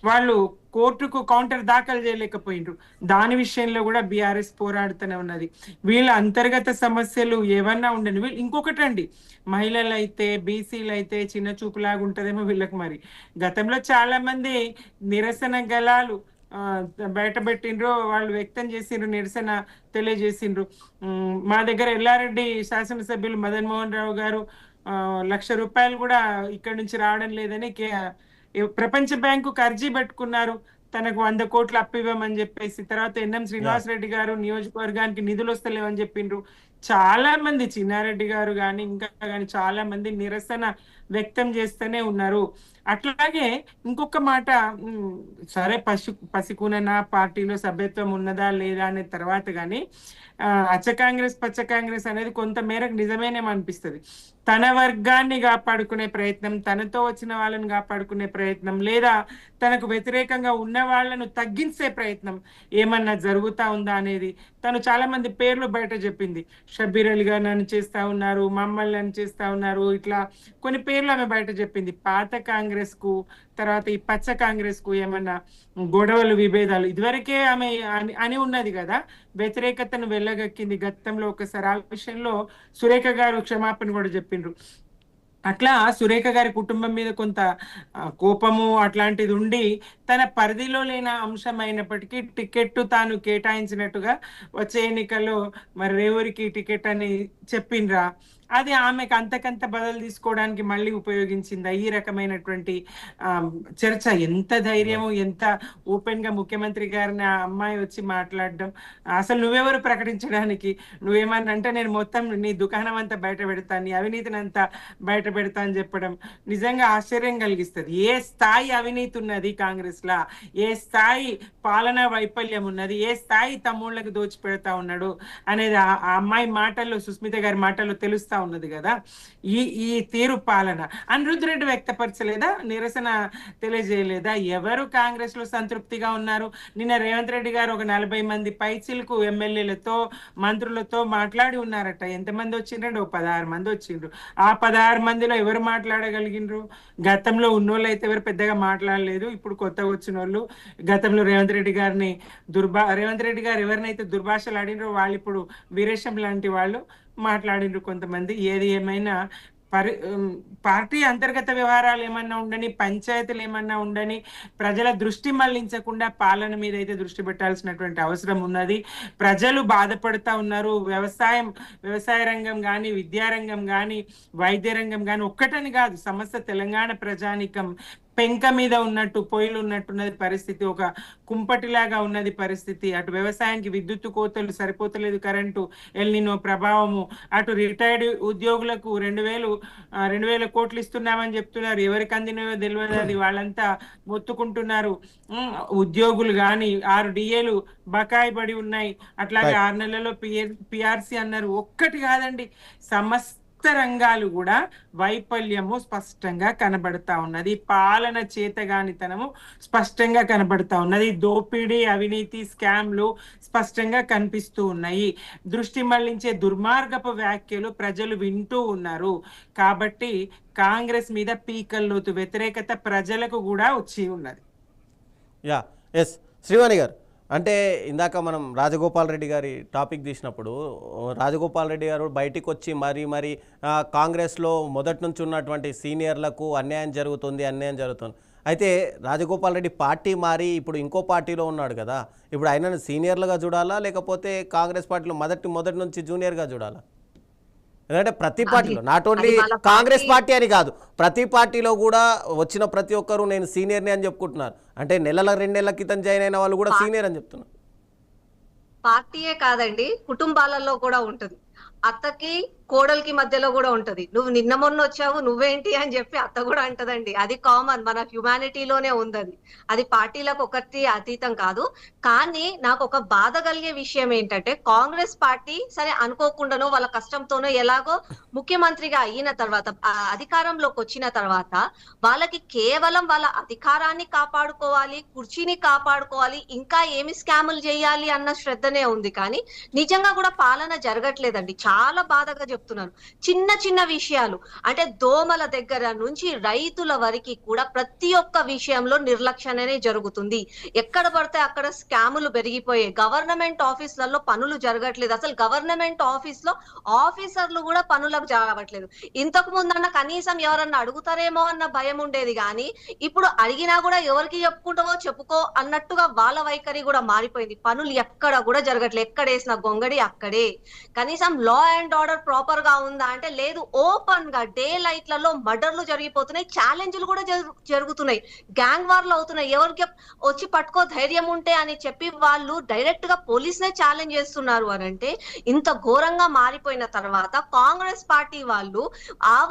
D: వాళ్ళు కోర్టుకు కౌంటర్ దాఖలు చేయలేకపోయిండ్రు. దాని విషయంలో కూడా బీఆర్ఎస్ పోరాడుతూనే ఉన్నది. వీళ్ళ అంతర్గత సమస్యలు ఏమన్నా ఉండని. వీళ్ళు ఇంకొకటి అండి, మహిళలు అయితే బీసీలు అయితే చిన్న చూపులాగా ఉంటదేమో వీళ్ళకి. మరి గతంలో చాలా మంది నిరసన గళాలు బయట పెట్టిండ్రు, వాళ్ళు వ్యక్తం చేసిండ్రు, నిరసన తెలియజేసిండ్రు. మా దగ్గర ఎల్లారెడ్డి శాసనసభ్యులు మదన్ మోహన్ రావు గారు 1,00,000 రూపాయలు కూడా ఇక్కడి నుంచి రావడం లేదని ప్రపంచ బ్యాంకుకు అర్జీ పెట్టుకున్నారు, తనకు 100 కోట్లు అప్పు ఇవ్వమని చెప్పేసి. తర్వాత ఎన్ఎం శ్రీనివాసరెడ్డి గారు నియోజకవర్గానికి నిధులు వస్తలేవని చెప్పిండ్రు. చాలా మంది, చిన్నారెడ్డి గారు కానీ ఇంకా కానీ చాలా మంది నిరసన వ్యక్తం చేస్తూనే ఉన్నారు. అట్లాగే ఇంకొక మాట, సరే పసికూనన పార్టీలో సభ్యత్వం ఉన్నదా లేదా అనే తర్వాత కానీ అచ్చ కాంగ్రెస్ పచ్చ కాంగ్రెస్ అనేది కొంత మేరకు నిజమేనేమనిపిస్తుంది. తన వర్గాన్ని కాపాడుకునే ప్రయత్నం, తనతో వచ్చిన వాళ్ళని కాపాడుకునే ప్రయత్నం, లేదా తనకు వ్యతిరేకంగా ఉన్న వాళ్ళను తగ్గించే ప్రయత్నం ఏమన్నా జరుగుతా ఉందా అనేది తను చాలా మంది పేర్లు బయట చెప్పింది. షబ్బీర్ అలీ గారు నన్ను చేస్తా ఉన్నారు, మమ్మల్ని నన్ను చేస్తా ఉన్నారు, ఇట్లా కొన్ని పేర్లు ఆమె బయట చెప్పింది. పాత కాంగ్రెస్ కు తర్వాత ఈ పచ్చ కాంగ్రెస్ కు ఏమన్నా గొడవలు విభేదాలు ఇదివరకే ఆమె అని ఉన్నది కదా, వ్యతిరేకతను వెళ్ళగక్కింది గతంలో ఒకసారి. ఆ విషయంలో సురేఖ గారు క్షమాపణ కూడా చెప్పిండ్రు. అట్లా సురేఖ గారి కుటుంబం మీద కొంత కోపము అట్లాంటిది ఉండి తన పరిధిలో లేని అంశం అయినప్పటికీ టికెట్ తాను కేటాయించినట్టుగా వచ్చే ఎన్నికల్లో మరి రేవూరికి టికెట్ అని చెప్పిండ్రా. అది ఆమెకు అంతకంత బదులు తీసుకోవడానికి మళ్ళీ ఉపయోగించిందా? ఈ రకమైనటువంటి చర్చ. ఎంత ధైర్యము, ఎంత ఓపెన్ గా ముఖ్యమంత్రి గారిని ఆ అమ్మాయి వచ్చి మాట్లాడడం. అసలు నువ్వెవరు ప్రకటించడానికి? నువ్వేమన్నా అంటే నేను మొత్తం నీ దుకాణం అంతా బయట పెడతాను, నీ అవినీతిని అంతా బయట పెడతా అని చెప్పడం నిజంగా ఆశ్చర్యం కలిగిస్తుంది. ఏ స్థాయి అవినీతి ఉన్నది కాంగ్రెస్ లా, ఏ స్థాయి పాలనా వైఫల్యం ఉన్నది, ఏ స్థాయి తమ్ముళ్ళకి దోచి పెడతా ఉన్నాడు అనేది ఆ అమ్మాయి మాటల్లో, సుస్మిత గారి మాటల్లో తెలుస్తా ఉన్నది కదా. ఈ తీరు పాలన అనిరుద్ధ్ రెడ్డి వ్యక్తపరచలేదా? నిరసన తెలియజేయలేదా? ఎవరు కాంగ్రెస్ లో సంతృప్తిగా ఉన్నారు? నిన్న రేవంత్ రెడ్డి గారు ఒక 40 మంది పైచిలకు ఎమ్మెల్యేలతో మంత్రులతో మాట్లాడి ఉన్నారట. ఎంతమంది వచ్చిండ్రండి? ఒక 16 మంది వచ్చిండ్రు. ఆ 16 మందిలో ఎవరు మాట్లాడగలిగినరు? గతంలో ఉన్నోళ్ళు అయితే ఎవరు పెద్దగా మాట్లాడలేదు. ఇప్పుడు కొత్తగా వచ్చిన వాళ్ళు, గతంలో రేవంత్ రెడ్డి గారు ఎవరినైతే దుర్భాషలు ఆడినరో వాళ్ళు ఇప్పుడు వీరేశం లాంటి వాళ్ళు మాట్లాడిండ్రు కొంతమంది. ఏది ఏమైనా పార్టీ అంతర్గత వ్యవహారాలు ఏమన్నా ఉండని, పంచాయతీలు ఏమన్నా ఉండని, ప్రజల దృష్టి మళ్లించకుండా పాలన మీద అయితే దృష్టి పెట్టాల్సినటువంటి అవసరం ఉన్నది. ప్రజలు బాధపడుతూ ఉన్నారు. వ్యవసాయ రంగం కానీ, విద్యారంగం కానీ, వైద్య రంగం కానీ ఒక్కటని కాదు, సమస్త తెలంగాణ ప్రజానికం పెంక మీద ఉన్నట్టు పొయ్యిలు ఉన్నట్టున్నది పరిస్థితి. ఒక కుంపటిలాగా ఉన్నది పరిస్థితి. అటు వ్యవసాయానికి విద్యుత్ కోతలు, సరిపోతలేదు కరెంటు, ఎల్నినో ప్రభావము, అటు రిటైర్డ్ ఉద్యోగులకు 2,000 కోట్లు ఇస్తున్నామని చెప్తున్నారు. ఎవరికి అందినయో తెలియదు, అది వాళ్ళంతా మొత్తుకుంటున్నారు. ఉద్యోగులు కానీ 6 DAలు బకాయి పడి ఉన్నాయి. అట్లాగే 6 నెలల్లో PRC అన్నారు. ఒక్కటి కాదండి, సమస్త రంగాలు కూడా వైఫల్యము స్పష్టంగా కనబడతా ఉన్నది. పాలన చేతగానితనము స్పష్టంగా కనబడతా ఉన్నది. దోపిడీ, అవినీతి, స్కామ్లు స్పష్టంగా కనిపిస్తూ ఉన్నాయి. దృష్టి మళ్లించే దుర్మార్గపు వ్యాఖ్యలు ప్రజలు వింటూ ఉన్నారు. కాబట్టి కాంగ్రెస్ మీద పీకల్లోతు వ్యతిరేకత ప్రజలకు కూడా వచ్చి ఉన్నది.
A: ఎస్ శ్రీవాణి గారు, అంటే ఇందాక మనం రాజగోపాల్ రెడ్డి గారి టాపిక్ తీసినప్పుడు రాజగోపాల్ రెడ్డి గారు బయటికి వచ్చి మరి కాంగ్రెస్లో మొదటి నుంచి ఉన్నటువంటి సీనియర్లకు అన్యాయం జరుగుతుంది. అయితే రాజగోపాల్ రెడ్డి పార్టీ మారి ఇప్పుడు ఇంకో పార్టీలో ఉన్నాడు కదా, ఇప్పుడు ఆయనను సీనియర్లుగా చూడాలా లేకపోతే కాంగ్రెస్ పార్టీలో మొదటి నుంచి జూనియర్గా చూడాలా? ఎందుకంటే ప్రతి పార్టీలో, నాట్ ఓన్లీ కాంగ్రెస్ పార్టీ అని కాదు, ప్రతి పార్టీలో కూడా వచ్చిన ప్రతి ఒక్కరు నేను సీనియర్ని అని చెప్పుకుంటున్నారు. అంటే 2 నెలల క్రితం జాయిన్ అయిన వాళ్ళు కూడా సీనియర్ అని చెప్తున్నారు.
C: పార్టీయే కాదండి, కుటుంబాలలో కూడా ఉంటుంది. అత్తకి కోడలికి మధ్యలో కూడా ఉంటది. నువ్వు నిన్న మొన్న వచ్చావు, నువ్వేంటి అని చెప్పి అత్త కూడా అంటదండి. అది కామన్, మన హ్యుమానిటీలోనే ఉంది. అది పార్టీలకు ఒకటి అతీతం కాదు. కానీ నాకు ఒక బాధ కలిగే విషయం ఏంటంటే, కాంగ్రెస్ పార్టీ సరే అనుకోకుండానో వాళ్ళ కష్టంతోనో ఎలాగో ముఖ్యమంత్రిగా అయిన తర్వాత, అధికారంలోకి వచ్చిన తర్వాత వాళ్ళకి కేవలం వాళ్ళ అధికారాన్ని కాపాడుకోవాలి, కుర్చీని కాపాడుకోవాలి, ఇంకా ఏమి స్కాములు చేయాలి అన్న శ్రద్ధనే ఉంది. కానీ నిజంగా కూడా పాలన జరగట్లేదండి. చాలా బాధగా చెప్తున్నాను. చిన్న విషయాలు అంటే దోమల దగ్గర నుంచి రైతుల వరకు కూడా ప్రతి ఒక్క విషయంలో నిర్లక్ష్యనే జరుగుతుంది. ఎక్కడ పడితే అక్కడ స్కాములు పెరిగిపోయాయి. గవర్నమెంట్ ఆఫీసులలో పనులు జరగట్లేదు. అసలు గవర్నమెంట్ ఆఫీస్ లో ఆఫీసర్లు కూడా పనులకు జరగట్లేదు. ఇంతకు ముందన్న కనీసం ఎవరన్నా అడుగుతారేమో అన్న భయం ఉండేది. కానీ ఇప్పుడు అడిగినా కూడా ఎవరికి చెప్పుకుంటావో చెప్పుకో అన్నట్టుగా వాళ్ళ వైఖరి కూడా మారిపోయింది. పనులు ఎక్కడ కూడా జరగట్లేదు. ఎక్కడేసిన గొంగడి అక్కడే. కనీసం లా అండ్ ఆర్డర్ ప్రాపర్ గా ఉందా అంటే లేదు. ఓపెన్ గా డే లైట్లలో మర్డర్లు జరిగిపోతున్నాయి, ఛాలెంజ్లు కూడా జరుగుతున్నాయి, గ్యాంగ్ వార్లు అవుతున్నాయి. ఎవరికి వచ్చి పట్టుకో ధైర్యం ఉంటే అని చెప్పి వాళ్ళు డైరెక్ట్ గా పోలీస్ నే ఛాలెంజ్ చేస్తున్నారు. అని అంటే ఇంత ఘోరంగా మారిపోయిన తర్వాత కాంగ్రెస్ పార్టీ వాళ్ళు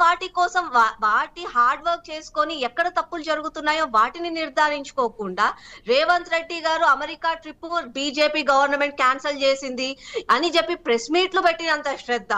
C: వాటి కోసం వాటి హార్డ్ వర్క్ చేసుకొని ఎక్కడ తప్పులు జరుగుతున్నాయో వాటిని నిర్ధారించుకోకుండా రేవంత్ రెడ్డి గారు America trip BJP government cancel చేసింది అని చెప్పి ప్రెస్ మీట్లు పెట్టినంత శ్రద్ధ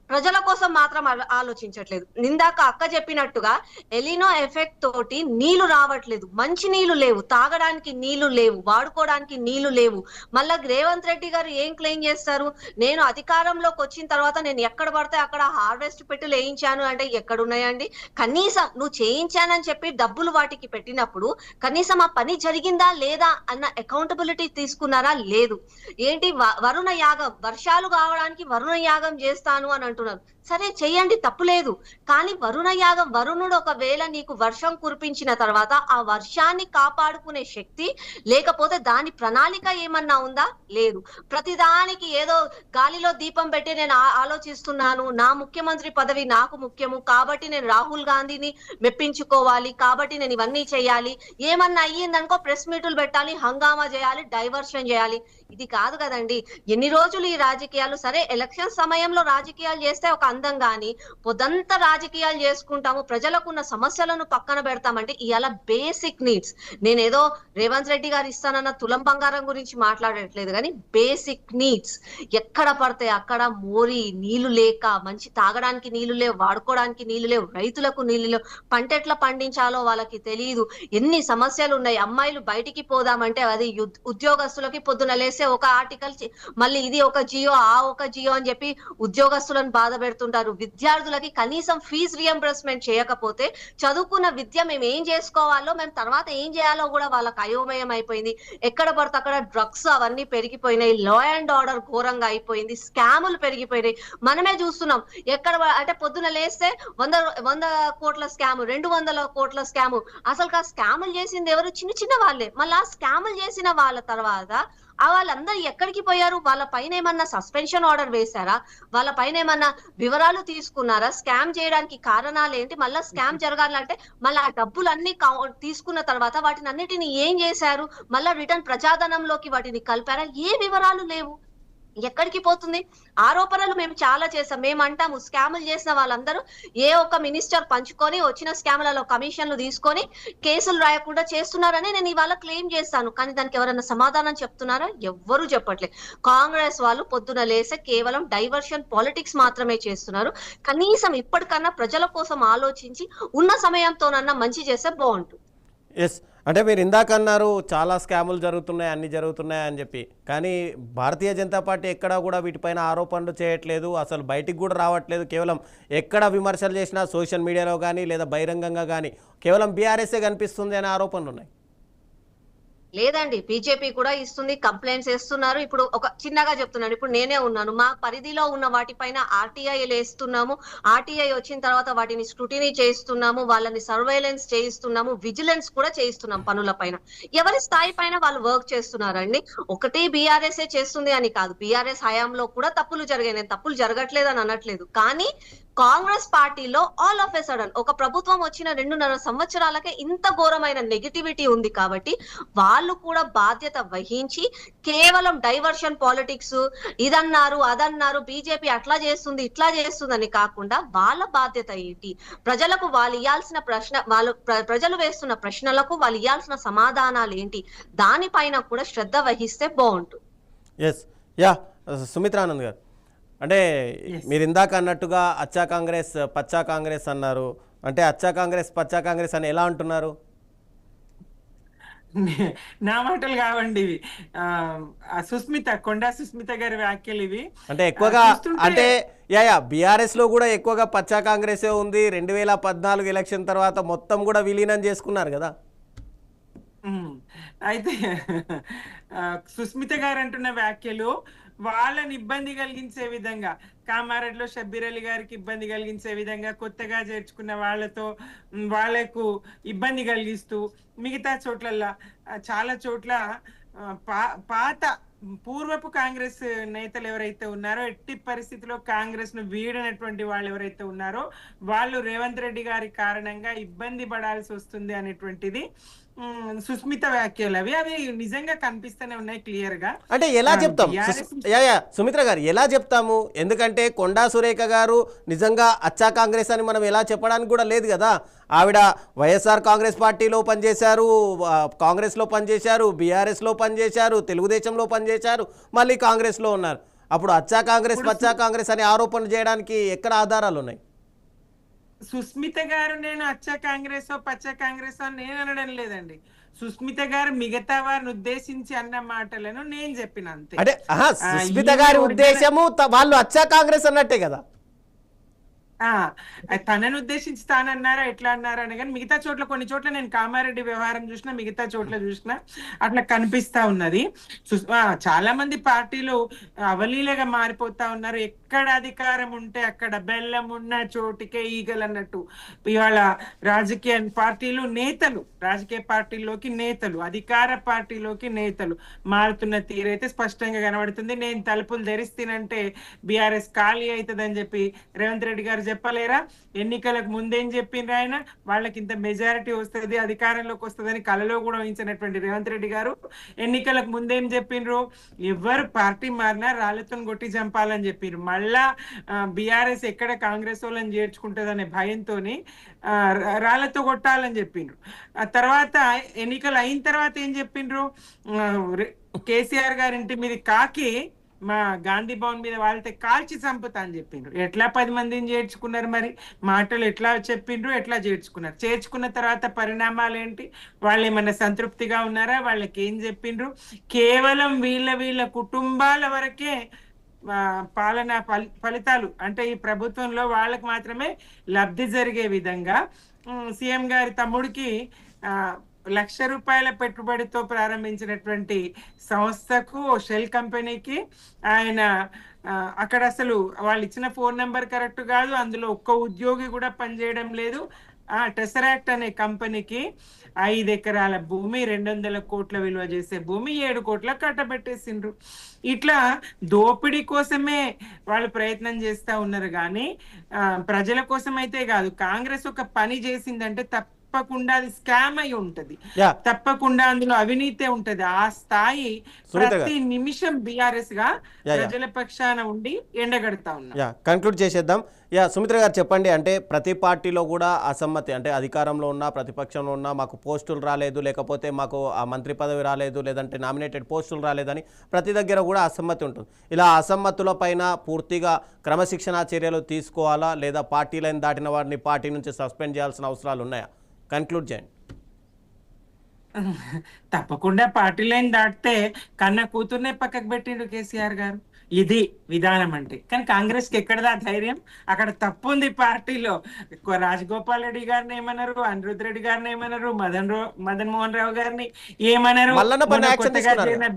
C: ప్రజల కోసం మాత్రం ఆలోచించట్లేదు. ఇందాక అక్క చెప్పినట్టుగా ఎలినో ఎఫెక్ట్ తోటి నీళ్లు రావట్లేదు, మంచి నీళ్లు లేవు, తాగడానికి నీళ్లు లేవు, వాడుకోవడానికి నీళ్లు లేవు. మళ్ళా రేవంత్ రెడ్డి గారు ఏం క్లెయిమ్ చేస్తారు, నేను అధికారంలోకి వచ్చిన తర్వాత నేను ఎక్కడ పడితే అక్కడ హార్వెస్ట్ పెట్టులు వేయించాను అంటే ఎక్కడున్నాయండి? కనీసం నువ్వు చేయించానని చెప్పి డబ్బులు వాటికి పెట్టినప్పుడు కనీసం ఆ పని జరిగిందా లేదా అన్న అకౌంటబిలిటీ తీసుకున్నారా? లేదు. ఏంటి వరుణ యాగం, వర్షాలు కావడానికి వరుణ యాగం చేస్తాను అని అంటున్నారు. సరే చెయ్యండి, తప్పులేదు. కానీ వరుణ యాగం, వరుణుడు ఒకవేళ నీకు వర్షం కురిపించిన తర్వాత ఆ వర్షాన్ని కాపాడుకునే శక్తి లేకపోతే దాని ప్రణాళిక ఏమన్నా ఉందా? లేదు. ప్రతిదానికి ఏదో గాలిలో దీపం పెట్టి నేను ఆలోచిస్తున్నాను, నా ముఖ్యమంత్రి పదవి నాకు ముఖ్యము కాబట్టి నేను రాహుల్ గాంధీని మెప్పించుకోవాలి, కాబట్టి నేను ఇవన్నీ చేయాలి, ఏమన్నా అయ్యిందనుకో ప్రెస్ మీటులు పెట్టాలి, హంగామా చేయాలి, డైవర్షన్ చేయాలి. ఇది కాదు కదండి. ఎన్ని రోజులు ఈ రాజకీయాలు? సరే ఎలక్షన్ సమయంలో రాజకీయాలు చేస్తే ఒక అందం, గాని పొదంతా రాజకీయాలు చేసుకుంటాము, ప్రజలకున్న సమస్యలను పక్కన పెడతామంటే ఇవాళ బేసిక్ నీడ్స్, నేనేదో రేవంత్ రెడ్డి గారు ఇస్తానన్న తులం బంగారం గురించి మాట్లాడట్లేదు, కానీ బేసిక్ నీడ్స్ ఎక్కడ పడితే అక్కడ మోరి నీళ్లు లేక, మంచి తాగడానికి నీళ్లు లేవు, వాడుకోవడానికి నీళ్లు లేవు, రైతులకు నీళ్లు లేవు, పంట ఎట్లా పండించాలో వాళ్ళకి తెలియదు, ఎన్ని సమస్యలు ఉన్నాయి. అమ్మాయిలు బయటికి పోదామంటే అది ఉద్యోగస్తులకి పొద్దున లేస్తే ఒక ఆర్టికల్, మళ్ళీ ఇది ఒక జియో ఆ ఒక జియో అని చెప్పి ఉద్యోగస్తులను బాధ పెడుతుంటారు. విద్యార్థులకి కనీసం ఫీజు రియంబర్స్మెంట్ చేయకపోతే చదువుకున్న విద్య మేము ఏం చేసుకోవాలో, మేము తర్వాత ఏం చేయాలో కూడా వాళ్ళకి అయోమయం అయిపోయింది. ఎక్కడ పడితే అక్కడ డ్రగ్స్ అవన్నీ పెరిగిపోయినాయి, లా అండ్ ఆర్డర్ ఘోరంగా అయిపోయింది, స్కాములు పెరిగిపోయినాయి. మనమే చూస్తున్నాం. ఎక్కడ అంటే పొద్దున లేస్తే 100 కోట్ల స్కాము, 200 కోట్ల స్కాము. అసలు ఆ స్కాములు చేసింది ఎవరు? చిన్న చిన్న వాళ్ళే. మళ్ళీ స్కాములు చేసిన వాళ్ళ తర్వాత వాళ్ళందరూ ఎక్కడికి పోయారు? వాళ్ళ పైన ఏమన్నా సస్పెన్షన్ ఆర్డర్ వేశారా? వాళ్ళ పైన ఏమన్నా వివరాలు తీసుకున్నారా? స్కామ్ చేయడానికి కారణాలు ఏంటి? మళ్ళా స్కామ్ జరగాలంటే మళ్ళీ ఆ డబ్బులన్నీ తీసుకున్న తర్వాత వాటిని అన్నిటిని ఏం చేశారు? మళ్ళా రిటర్న్ ప్రజాధనంలోకి వాటిని కలిపారా? ఏ వివరాలు లేవు. ఎక్కడికి పోతుంది? ఆరోపణలు మేము చాలా చేసాం. మేము అంటాము స్కాములు చేసిన వాళ్ళందరూ ఏ ఒక్క మినిస్టర్ పంచుకొని వచ్చిన స్కాములలో కమిషన్లు తీసుకొని కేసులు రాయకుండా చేస్తున్నారని నేను ఇవాళ క్లెయిమ్ చేస్తాను. కానీ దానికి ఎవరైనా సమాధానం చెప్తున్నారా? ఎవ్వరూ చెప్పట్లేదు. కాంగ్రెస్ వాళ్ళు పొద్దున లేసే కేవలం డైవర్షన్ పాలిటిక్స్ మాత్రమే చేస్తున్నారు. కనీసం ఇప్పటికన్నా ప్రజల కోసం ఆలోచించి ఉన్న సమయంతోనన్నా మంచి చేస్తే బాగుంటుంది.
A: ఎస్, అంటే మీరు ఇందాక అన్నారు చాలా స్కాములు జరుగుతున్నాయి, అన్ని జరుగుతున్నాయి అని చెప్పి, కానీ భారతీయ జనతా పార్టీ ఎక్కడా కూడా వీటిపైన ఆరోపణలు చేయట్లేదు, అసలు బయటికి కూడా రావట్లేదు. కేవలం ఎక్కడ విమర్శలు చేసినా సోషల్ మీడియాలో కానీ లేదా బహిరంగంగా కానీ కేవలం బీఆర్ఎస్ఏ కనిపిస్తుంది అనే ఆరోపణలు ఉన్నాయి.
C: లేదండి, బీజేపీ కూడా ఇస్తుంది, కంప్లైంట్స్ వేస్తున్నారు. ఇప్పుడు ఒక చిన్నగా చెప్తున్నాను, ఇప్పుడు నేనే ఉన్నాను, మా పరిధిలో ఉన్న వాటిపైన ఆర్టీఐలు వేస్తున్నాము. ఆర్టీఐ వచ్చిన తర్వాత వాటిని స్క్రూటినీ చేయిస్తున్నాము, వాళ్ళని సర్వైలెన్స్ చేయిస్తున్నాము, విజిలెన్స్ కూడా చేయిస్తున్నాం పనుల పైన. ఎవరి స్థాయి పైన వాళ్ళు వర్క్ చేస్తున్నారండి. ఒకటి బీఆర్ఎస్ చేస్తుంది అని కాదు, బీఆర్ఎస్ హయాంలో కూడా తప్పులు జరిగాయి, నేను తప్పులు జరగట్లేదు అని అనట్లేదు. కానీ కాంగ్రెస్ పార్టీలో ఆల్ ఆఫ్ ఎ సడన్ ఒక ప్రభుత్వం వచ్చిన 2.5 సంవత్సరాలకే ఇంత ఘోరమైన నెగిటివిటీ ఉంది. కాబట్టి వాళ్ళు కూడా బాధ్యత వహించి కేవలం డైవర్షన్ పాలిటిక్స్, ఇదన్నారు అదన్నారు, బీజేపీ అట్లా చేస్తుంది ఇట్లా చేస్తుందని కాకుండా వాళ్ళ బాధ్యత ఏంటి, ప్రజలకు వాళ్ళు ఇవ్వాల్సిన ప్రజలు వేస్తున్న ప్రశ్నలకు వాళ్ళు ఇవ్వాల్సిన సమాధానాలు ఏంటి, దానిపైన కూడా శ్రద్ధ వహిస్తే బాగుంటుంది.
A: ఎస్, యా సుమిత్రానంద్ గారు, అంటే మీరు ఇందాక అన్నట్టుగా అచ్చా కాంగ్రెస్ పచ్చా కాంగ్రెస్ అన్నారు, అంటే అచ్చా కాంగ్రెస్ పచ్చా కాంగ్రెస్ అని ఎలా అంటున్నారు?
D: నా మాటలు కావండి ఇవి. కొండా సుస్మిత గారి వ్యాఖ్యలు ఇవి.
A: అంటే ఎక్కువగా అంటే బీఆర్ఎస్ లో కూడా ఎక్కువగా పచ్చా కాంగ్రెసే ఉంది. 2014 ఎలక్షన్ తర్వాత మొత్తం కూడా విలీనం చేసుకున్నారు కదా.
D: అయితే సుస్మిత గారు అంటున్న వ్యాఖ్యలు వాళ్ళని ఇబ్బంది కలిగించే విధంగా, కామారెడ్డిలో షబ్బీర్ అలీ గారికి ఇబ్బంది కలిగించే విధంగా, కొత్తగా చేర్చుకున్న వాళ్లకు ఇబ్బంది కలిగిస్తూ, మిగతా చోట్లల్లా చాలా చోట్ల పాత పూర్వపు కాంగ్రెస్ నేతలు ఎవరైతే ఉన్నారో, ఎట్టి పరిస్థితిలో కాంగ్రెస్ ను వీడనటువంటి వాళ్ళు ఎవరైతే ఉన్నారో వాళ్ళు రేవంత్ రెడ్డి గారి కారణంగా ఇబ్బంది పడాల్సి వస్తుంది అనేటువంటిది సుస్మిత వ్యాఖ్యలు. అవి నిజంగా కనిపిస్తూనే ఉన్నాయి క్లియర్ గా.
A: అంటే ఎలా చెప్తాం సుమిత్ర గారు, ఎలా చెప్తాము? ఎందుకంటే కొండా సురేఖ గారు నిజంగా అచ్చా కాంగ్రెస్ అని మనం ఎలా చెప్పడానికి కూడా లేదు కదా. ఆవిడ వైఎస్ఆర్ కాంగ్రెస్ పార్టీలో పనిచేశారు, కాంగ్రెస్లో పనిచేశారు, బీఆర్ఎస్లో పనిచేశారు, తెలుగుదేశంలో పనిచేశారు, మళ్ళీ కాంగ్రెస్లో ఉన్నారు. అప్పుడు అచ్చా కాంగ్రెస్ పచ్చా కాంగ్రెస్ అని ఆరోపణలు చేయడానికి ఎక్కడ ఆధారాలు ఉన్నాయి?
D: సుస్మిత గారు నేను అచ్చా కాంగ్రెస్ పచ్చా కాంగ్రెస్ అని నేను అనడం లేదండి. సుస్మిత గారు మిగతా వారిని ఉద్దేశించి అన్న మాటలను నేను చెప్పిన అంతే.
A: అంటే సుస్మిత గారి ఉద్దేశము వాళ్ళు అచ్చా కాంగ్రెస్ అన్నట్టే కదా.
D: తనను ఉద్దేశించి తానన్నారా ఎట్లా అన్నారా అని, కానీ మిగతా చోట్ల కొన్ని చోట్ల నేను కామారెడ్డి వ్యవహారం చూసినా, మిగతా చోట్ల చూసినా అట్లా కనిపిస్తా ఉన్నది. చాలా మంది పార్టీలు అవలీలగా మారిపోతా ఉన్నారు. ఎక్కడ అధికారం ఉంటే అక్కడ బెల్లం ఉన్న చోటికే ఈగలు అన్నట్టు ఇవాళ రాజకీయ పార్టీలు నేతలు, రాజకీయ పార్టీల్లోకి నేతలు, అధికార పార్టీలోకి నేతలు మారుతున్న తీరైతే స్పష్టంగా కనబడుతుంది. నేను తలుపులు తెరిస్తేనంటే బీఆర్ఎస్ ఖాళీ అవుతుందని చెప్పి రేవంత్ రెడ్డి గారు చెప్పలేరా? ఎన్నికలకు ముందేం చెప్పిండ్రు ఆయన? వాళ్ళకి ఇంత మెజారిటీ వస్తుంది, అధికారంలోకి వస్తుందని కలలో కూడా ఊహించినటువంటి రేవంత్ రెడ్డి గారు ఎన్నికలకు ముందేం చెప్పిండ్రు? ఎవరు పార్టీ మారినా రాళ్లతో కొట్టి చంపాలని చెప్పిండ్రు. మళ్ళా బీఆర్ఎస్ ఎక్కడ కాంగ్రెస్ వాళ్ళని చేర్చుకుంటుందనే భయంతో రాళ్లతో కొట్టాలని చెప్పిండ్రు. ఆ తర్వాత ఎన్నికలు అయిన తర్వాత ఏం చెప్పిండ్రు? కేసీఆర్ గారి ఇంటి మీద కాకి మా గాంధీ భవన్ మీద వాళ్ళతో కాల్చి చంపుతా అని చెప్పిండ్రు. ఎట్లా 10 మందిని చేర్చుకున్నారు? మరి మాటలు ఎట్లా చెప్పిండ్రు, ఎట్లా చేర్చుకున్నారు? చేర్చుకున్న తర్వాత పరిణామాలు ఏంటి? వాళ్ళు ఏమన్నా సంతృప్తిగా ఉన్నారా? వాళ్ళకి ఏం చెప్పిండ్రు? కేవలం వీళ్ళ కుటుంబాల వరకే పాలన ఫలితాలు అంటే ఈ ప్రభుత్వంలో వాళ్ళకి మాత్రమే లబ్ధి జరిగే విధంగా సీఎం గారి తమ్ముడికి ₹1,00,000 పెట్టుబడితో ప్రారంభించినటువంటి సంస్థకు, షెల్ కంపెనీకి ఆయన అక్కడ అసలు వాళ్ళు ఇచ్చిన ఫోన్ నెంబర్ కరెక్ట్ కాదు, అందులో ఒక్క ఉద్యోగి కూడా పనిచేయడం లేదు. టెసరాక్ట్ అనే కంపెనీకి 5 ఎకరాల భూమి, 200 కోట్ల విలువ చేసే భూమి 7 కోట్లకు కట్టబెట్టేసిండ్రు. ఇట్లా దోపిడీ కోసమే వాళ్ళు ప్రయత్నం చేస్తా ఉన్నారు కానీ ప్రజల కోసం అయితే కాదు. కాంగ్రెస్ ఒక పని చేసిందంటే తప్పకుండా అది స్కామ్ అయి ఉంటది, తప్పకుండా అందులో అవినీతి ఉంటది. ఆ స్థాయి ప్రతి నిమిషం బీఆర్ఎస్ గా ప్రజల పక్షాన ఉండి ఎండగడతా ఉన్నా.
A: కన్క్లూడ్ చేసేద్దాం. సుమిత్ర గారు చెప్పండి, అంటే ప్రతి పార్టీలో కూడా అసమ్మతి, అంటే అధికారంలో ఉన్నా ప్రతిపక్షంలో ఉన్నా మాకు పోస్టులు రాలేదు, లేకపోతే మాకు ఆ మంత్రి పదవి రాలేదు, లేదంటే నామినేటెడ్ పోస్టులు రాలేదని ప్రతి దగ్గర కూడా అసమ్మతి ఉంటుంది. ఇలా అసమ్మతుల పైన పూర్తిగా క్రమశిక్షణా చర్యలు తీసుకోవాలా, లేదా పార్టీ లైన్ దాటిన వారిని పార్టీ నుంచి సస్పెండ్ చేయాల్సిన అవసరాలు ఉన్నాయా? కన్క్లూడ్ చేయండి.
D: తప్పకుండా పార్టీ లైన్ దాటితే కన్న కూతుర్నే పక్కకు పెట్టిండు కేసీఆర్ గారు. ఇది విధానం అంటే. కానీ కాంగ్రెస్ కి ఎక్కడదా ధైర్యం? అక్కడ తప్పు ఉంది పార్టీలో. రాజగోపాల్ రెడ్డి గారిని ఏమన్నారు, అనిరుద్ రెడ్డి గారిని ఏమన్నారు, మదన్ మోహన్ రావు గారిని ఏమన్నారు,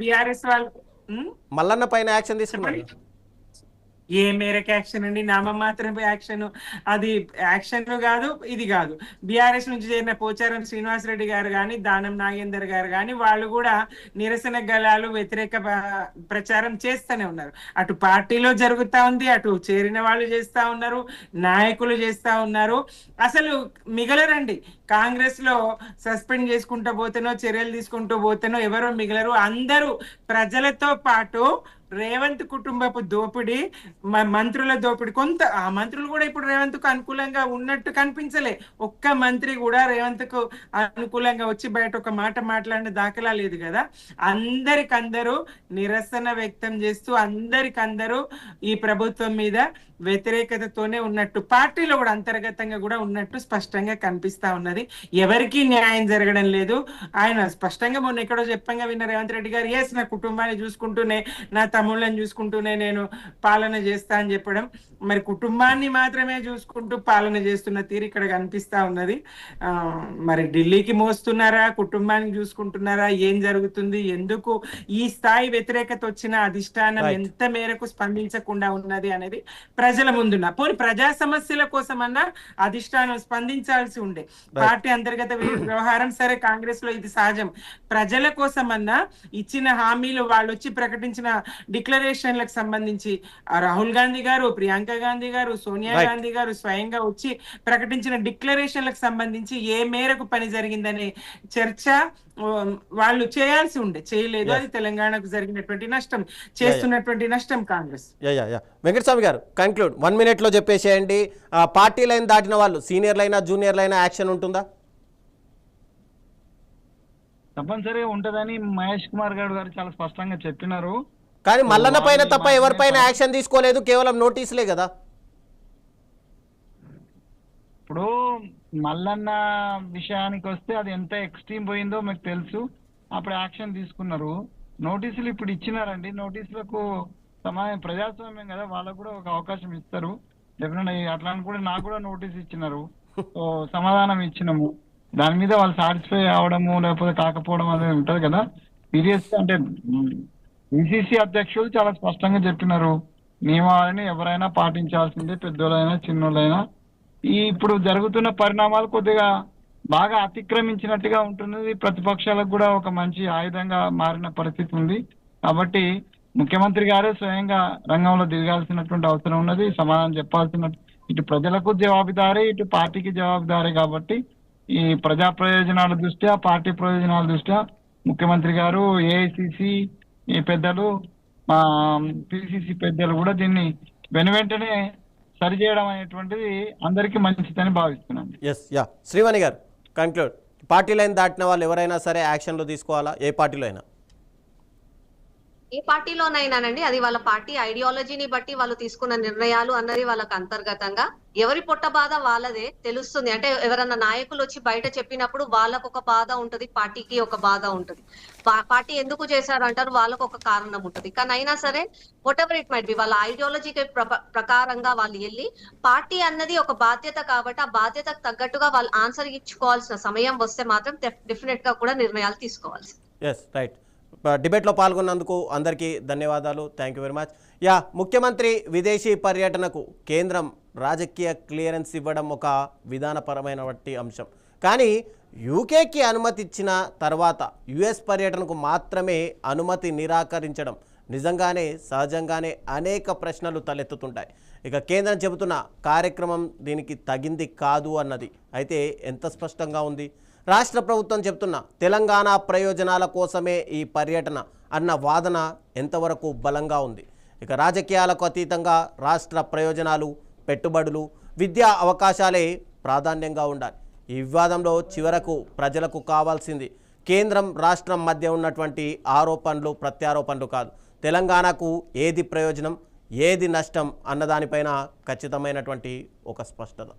D: బీఆర్ఎస్ వాళ్ళు
A: మల్లన్న పైన యాక్షన్ తీసుకున్నారు.
D: ఏ మేరకు యాక్షన్ అండి? నామమాత్రమే యాక్షన్. అది యాక్షన్ కాదు, ఇది కాదు. బీఆర్ఎస్ నుంచి చేరిన పోచారం శ్రీనివాసరెడ్డి గారు కానీ, దానం నాగేందర్ గారు కానీ వాళ్ళు కూడా నిరసన గళాలు, వ్యతిరేక ప్రచారం చేస్తూనే ఉన్నారు. అటు పార్టీలో జరుగుతా ఉంది, అటు చేరిన వాళ్ళు చేస్తా ఉన్నారు, నాయకులు చేస్తా ఉన్నారు. అసలు మిగలరండి. కాంగ్రెస్ లో సస్పెండ్ చేసుకుంటూ పోతేనో, చర్యలు తీసుకుంటూ పోతేనో ఎవరో మిగలరు. అందరూ ప్రజలతో పాటు రేవంత్ కుటుంబపు దోపిడీ, మంత్రుల దోపిడీ. కొంత ఆ మంత్రులు కూడా ఇప్పుడు రేవంత్ కు అనుకూలంగా ఉన్నట్టు కనిపించలే. ఒక్క మంత్రి కూడా రేవంత్ కు అనుకూలంగా వచ్చి బయట ఒక మాట మాట్లాడిన దాఖలా లేదు కదా. అందరికందరూ నిరసన వ్యక్తం చేస్తూ, అందరికందరూ ఈ ప్రభుత్వం మీద వ్యతిరేకతతోనే ఉన్నట్టు, పార్టీలో కూడా అంతర్గతంగా కూడా ఉన్నట్టు స్పష్టంగా కనిపిస్తా ఉన్నది. ఎవరికి న్యాయం జరగడం లేదు. ఆయన స్పష్టంగా మొన్న ఎక్కడో చెప్పంగా విన్న రేవంత్ రెడ్డి గారు, ఎస్ నా కుటుంబాన్ని చూసుకుంటూనే, నా తమ్ముళ్ళని చూసుకుంటూనే నేను పాలన చేస్తా అని చెప్పడం. మరి కుటుంబాన్ని మాత్రమే చూసుకుంటూ పాలన చేస్తున్న తీరు ఇక్కడ కనిపిస్తా ఉన్నది. మరి ఢిల్లీకి మోస్తున్నారా, కుటుంబానికి చూసుకుంటున్నారా, ఏం జరుగుతుంది, ఎందుకు ఈ స్థాయి వ్యతిరేకత వచ్చిన అధిష్టానం ఎంత మేరకు స్పందించకుండా ఉన్నది అనేది ప్రజల ముందున్న. పోనీ ప్రజా సమస్యల కోసమన్నా అధిష్టానం స్పందించాల్సి ఉండే. పార్టీ అంతర్గత వ్యవహారం సరే, కాంగ్రెస్ లో ఇది సహజం. ప్రజల కోసమన్నా ఇచ్చిన హామీలు, వాళ్ళు వచ్చి ప్రకటించిన డిక్లరేషన్లకు సంబంధించి రాహుల్ గాంధీ గారు, ప్రియాంక గాంధీ గారు, సోనియా గాంధీ గారు స్వయంగా వచ్చి ప్రకటించిన డిక్లరేషన్లకు సంబంధించి ఏ మేరకు పని జరిగిందనే చర్చ వాళ్ళు చేయాల్సి ఉండే, చేయలేదు. అది తెలంగాణకు జరిగినటువంటి నష్టం, చేస్తున్నటువంటి నష్టం కాంగ్రెస్.
A: వెంకటస్వామి గారు కన్క్లూడ్ 1 minute లో చెప్పేసేయండి. పార్టీ లైన్ దాటిన వాళ్ళు, సీనియర్లైనా జూనియర్లైనా యాక్షన్ ఉంటుందా?
B: తప్పనిసరిగా ఉంటదని మహేష్ కుమార్ గారు చాలా స్పష్టంగా చెప్పినారు.
A: కానీ మల్లన్న పైన తప్ప ఎవరిపైన యాక్షన్ తీసుకోలేదు, కేవలం నోటీసులే కదా.
B: ఇప్పుడు మల్లన్న విషయానికి వస్తే అది ఎంత ఎక్స్ట్రీమ్ పోయిందో మీకు తెలుసు. అప్పుడు యాక్షన్ తీసుకున్నారు. నోటీసులు ఇప్పుడు ఇచ్చినారండి. నోటీసులకు ప్రజాస్వామ్యం కదా, వాళ్ళకు కూడా ఒక అవకాశం ఇస్తారు. డెఫినెట్ అట్లా అని కూడా నాకు కూడా నోటీస్ ఇచ్చినారు. సో సమాధానం ఇచ్చినాము. దాని మీద వాళ్ళు సాటిస్ఫై అవడము లేకపోతే కాకపోవడం అనేది ఉంటది కదా. సీరియస్ అంటే పిసిసి అధ్యక్షులు చాలా స్పష్టంగా చెప్పినారు, నియమాలని ఎవరైనా పాటించాల్సిందే, పెద్దోళ్ళైనా చిన్నోళ్ళైనా. ఇప్పుడు జరుగుతున్న పరిణామాలు కొద్దిగా బాగా అతిక్రమించినట్టుగా ఉంటున్నది. ప్రతిపక్షాలకు కూడా ఒక మంచి ఆయుధంగా మారిన పరిస్థితి ఉంది. కాబట్టి ముఖ్యమంత్రి గారే స్వయంగా రంగంలో దిగాల్సినటువంటి అవసరం ఉన్నది. సమాధానం చెప్పాల్సిన, ఇటు ప్రజలకు జవాబుదారీ, ఇటు పార్టీకి జవాబుదారీ. కాబట్టి ఈ ప్రజా ప్రయోజనాల దృష్ట్యా, పార్టీ ప్రయోజనాల దృష్ట్యా ముఖ్యమంత్రి గారు, ఏఐసిసి పెద్దలు, మా పిసిసి పెద్దలు కూడా దీన్ని వెనువెంటనే సరిచేయడం అనేటువంటిది అందరికీ మంచిదని భావిస్తున్నాను.
A: ఎస్ యా శ్రీవాణి గారు కంక్లూడ్. పార్టీ లైన్ దాటిన వాళ్ళు ఎవరైనా సరే యాక్షన్లో తీసుకోవాలా? ఏ పార్టీలో అయినా?
C: ఏ పార్టీలోనైనానండి, అది వాళ్ళ పార్టీ ఐడియాలజీని బట్టి వాళ్ళు తీసుకున్న నిర్ణయాలు అన్నది వాళ్ళకి అంతర్గతంగా ఎవరి పొట్ట బాధ వాళ్ళదే తెలుస్తుంది. అంటే ఎవరన్నా నాయకులు వచ్చి బయట చెప్పినప్పుడు వాళ్ళకు ఒక బాధ ఉంటది, పార్టీకి ఒక బాధ ఉంటది. పార్టీ ఎందుకు చేశారు అంటారు, వాళ్ళకు ఒక కారణం ఉంటది. కానీ అయినా సరే what ever it might be, వాళ్ళ ఐడియాలజీకి ప్రకారంగా వాళ్ళు వెళ్ళి, పార్టీ అన్నది ఒక బాధ్యత కాబట్టి ఆ బాధ్యతకు తగ్గట్టుగా వాళ్ళు ఆన్సర్ ఇచ్చుకోవాల్సిన సమయం వస్తే మాత్రం డెఫినెట్ గా కూడా నిర్ణయాలు తీసుకోవాల్సి.
A: Yes right. డిబేట్లో పాల్గొన్నందుకు అందరికీ ధన్యవాదాలు. Thank you very much. యా ముఖ్యమంత్రి విదేశీ పర్యటనకు కేంద్రం రాజకీయ క్లియరెన్స్ ఇవ్వడం ఒక విధానపరమైనటువంటి అంశం. కానీ యూకేకి అనుమతి ఇచ్చిన తర్వాత యుఎస్ పర్యటనకు మాత్రమే అనుమతి నిరాకరించడం నిజంగానే సహజంగానే అనేక ప్రశ్నలు తలెత్తుతుంటాయి. ఇక కేంద్రం చెబుతున్న కార్యక్రమం దీనికి తగింది కాదు అన్నది అయితే ఎంత స్పష్టంగా ఉంది. రాష్ట్ర ప్రభుత్వం చెప్తున్న తెలంగాణ ప్రయోజనాల కోసమే ఈ పర్యటన అన్న వాదన ఎంతవరకు బలంగా ఉంది. ఇక రాజకీయాలకు అతీతంగా రాష్ట్ర ప్రయోజనాలు, పెట్టుబడులు, విద్యా అవకాశాలే ప్రాధాన్యంగా ఉండాలి. ఈ వివాదంలో చివరకు ప్రజలకు కావాల్సింది కేంద్రం రాష్ట్రం మధ్య ఉన్నటువంటి ఆరోపణలు, ప్రత్యారోపణలు కాదు. తెలంగాణకు ఏది ప్రయోజనం, ఏది నష్టం అన్నదానిపైన ఖచ్చితమైనటువంటి ఒక స్పష్టత.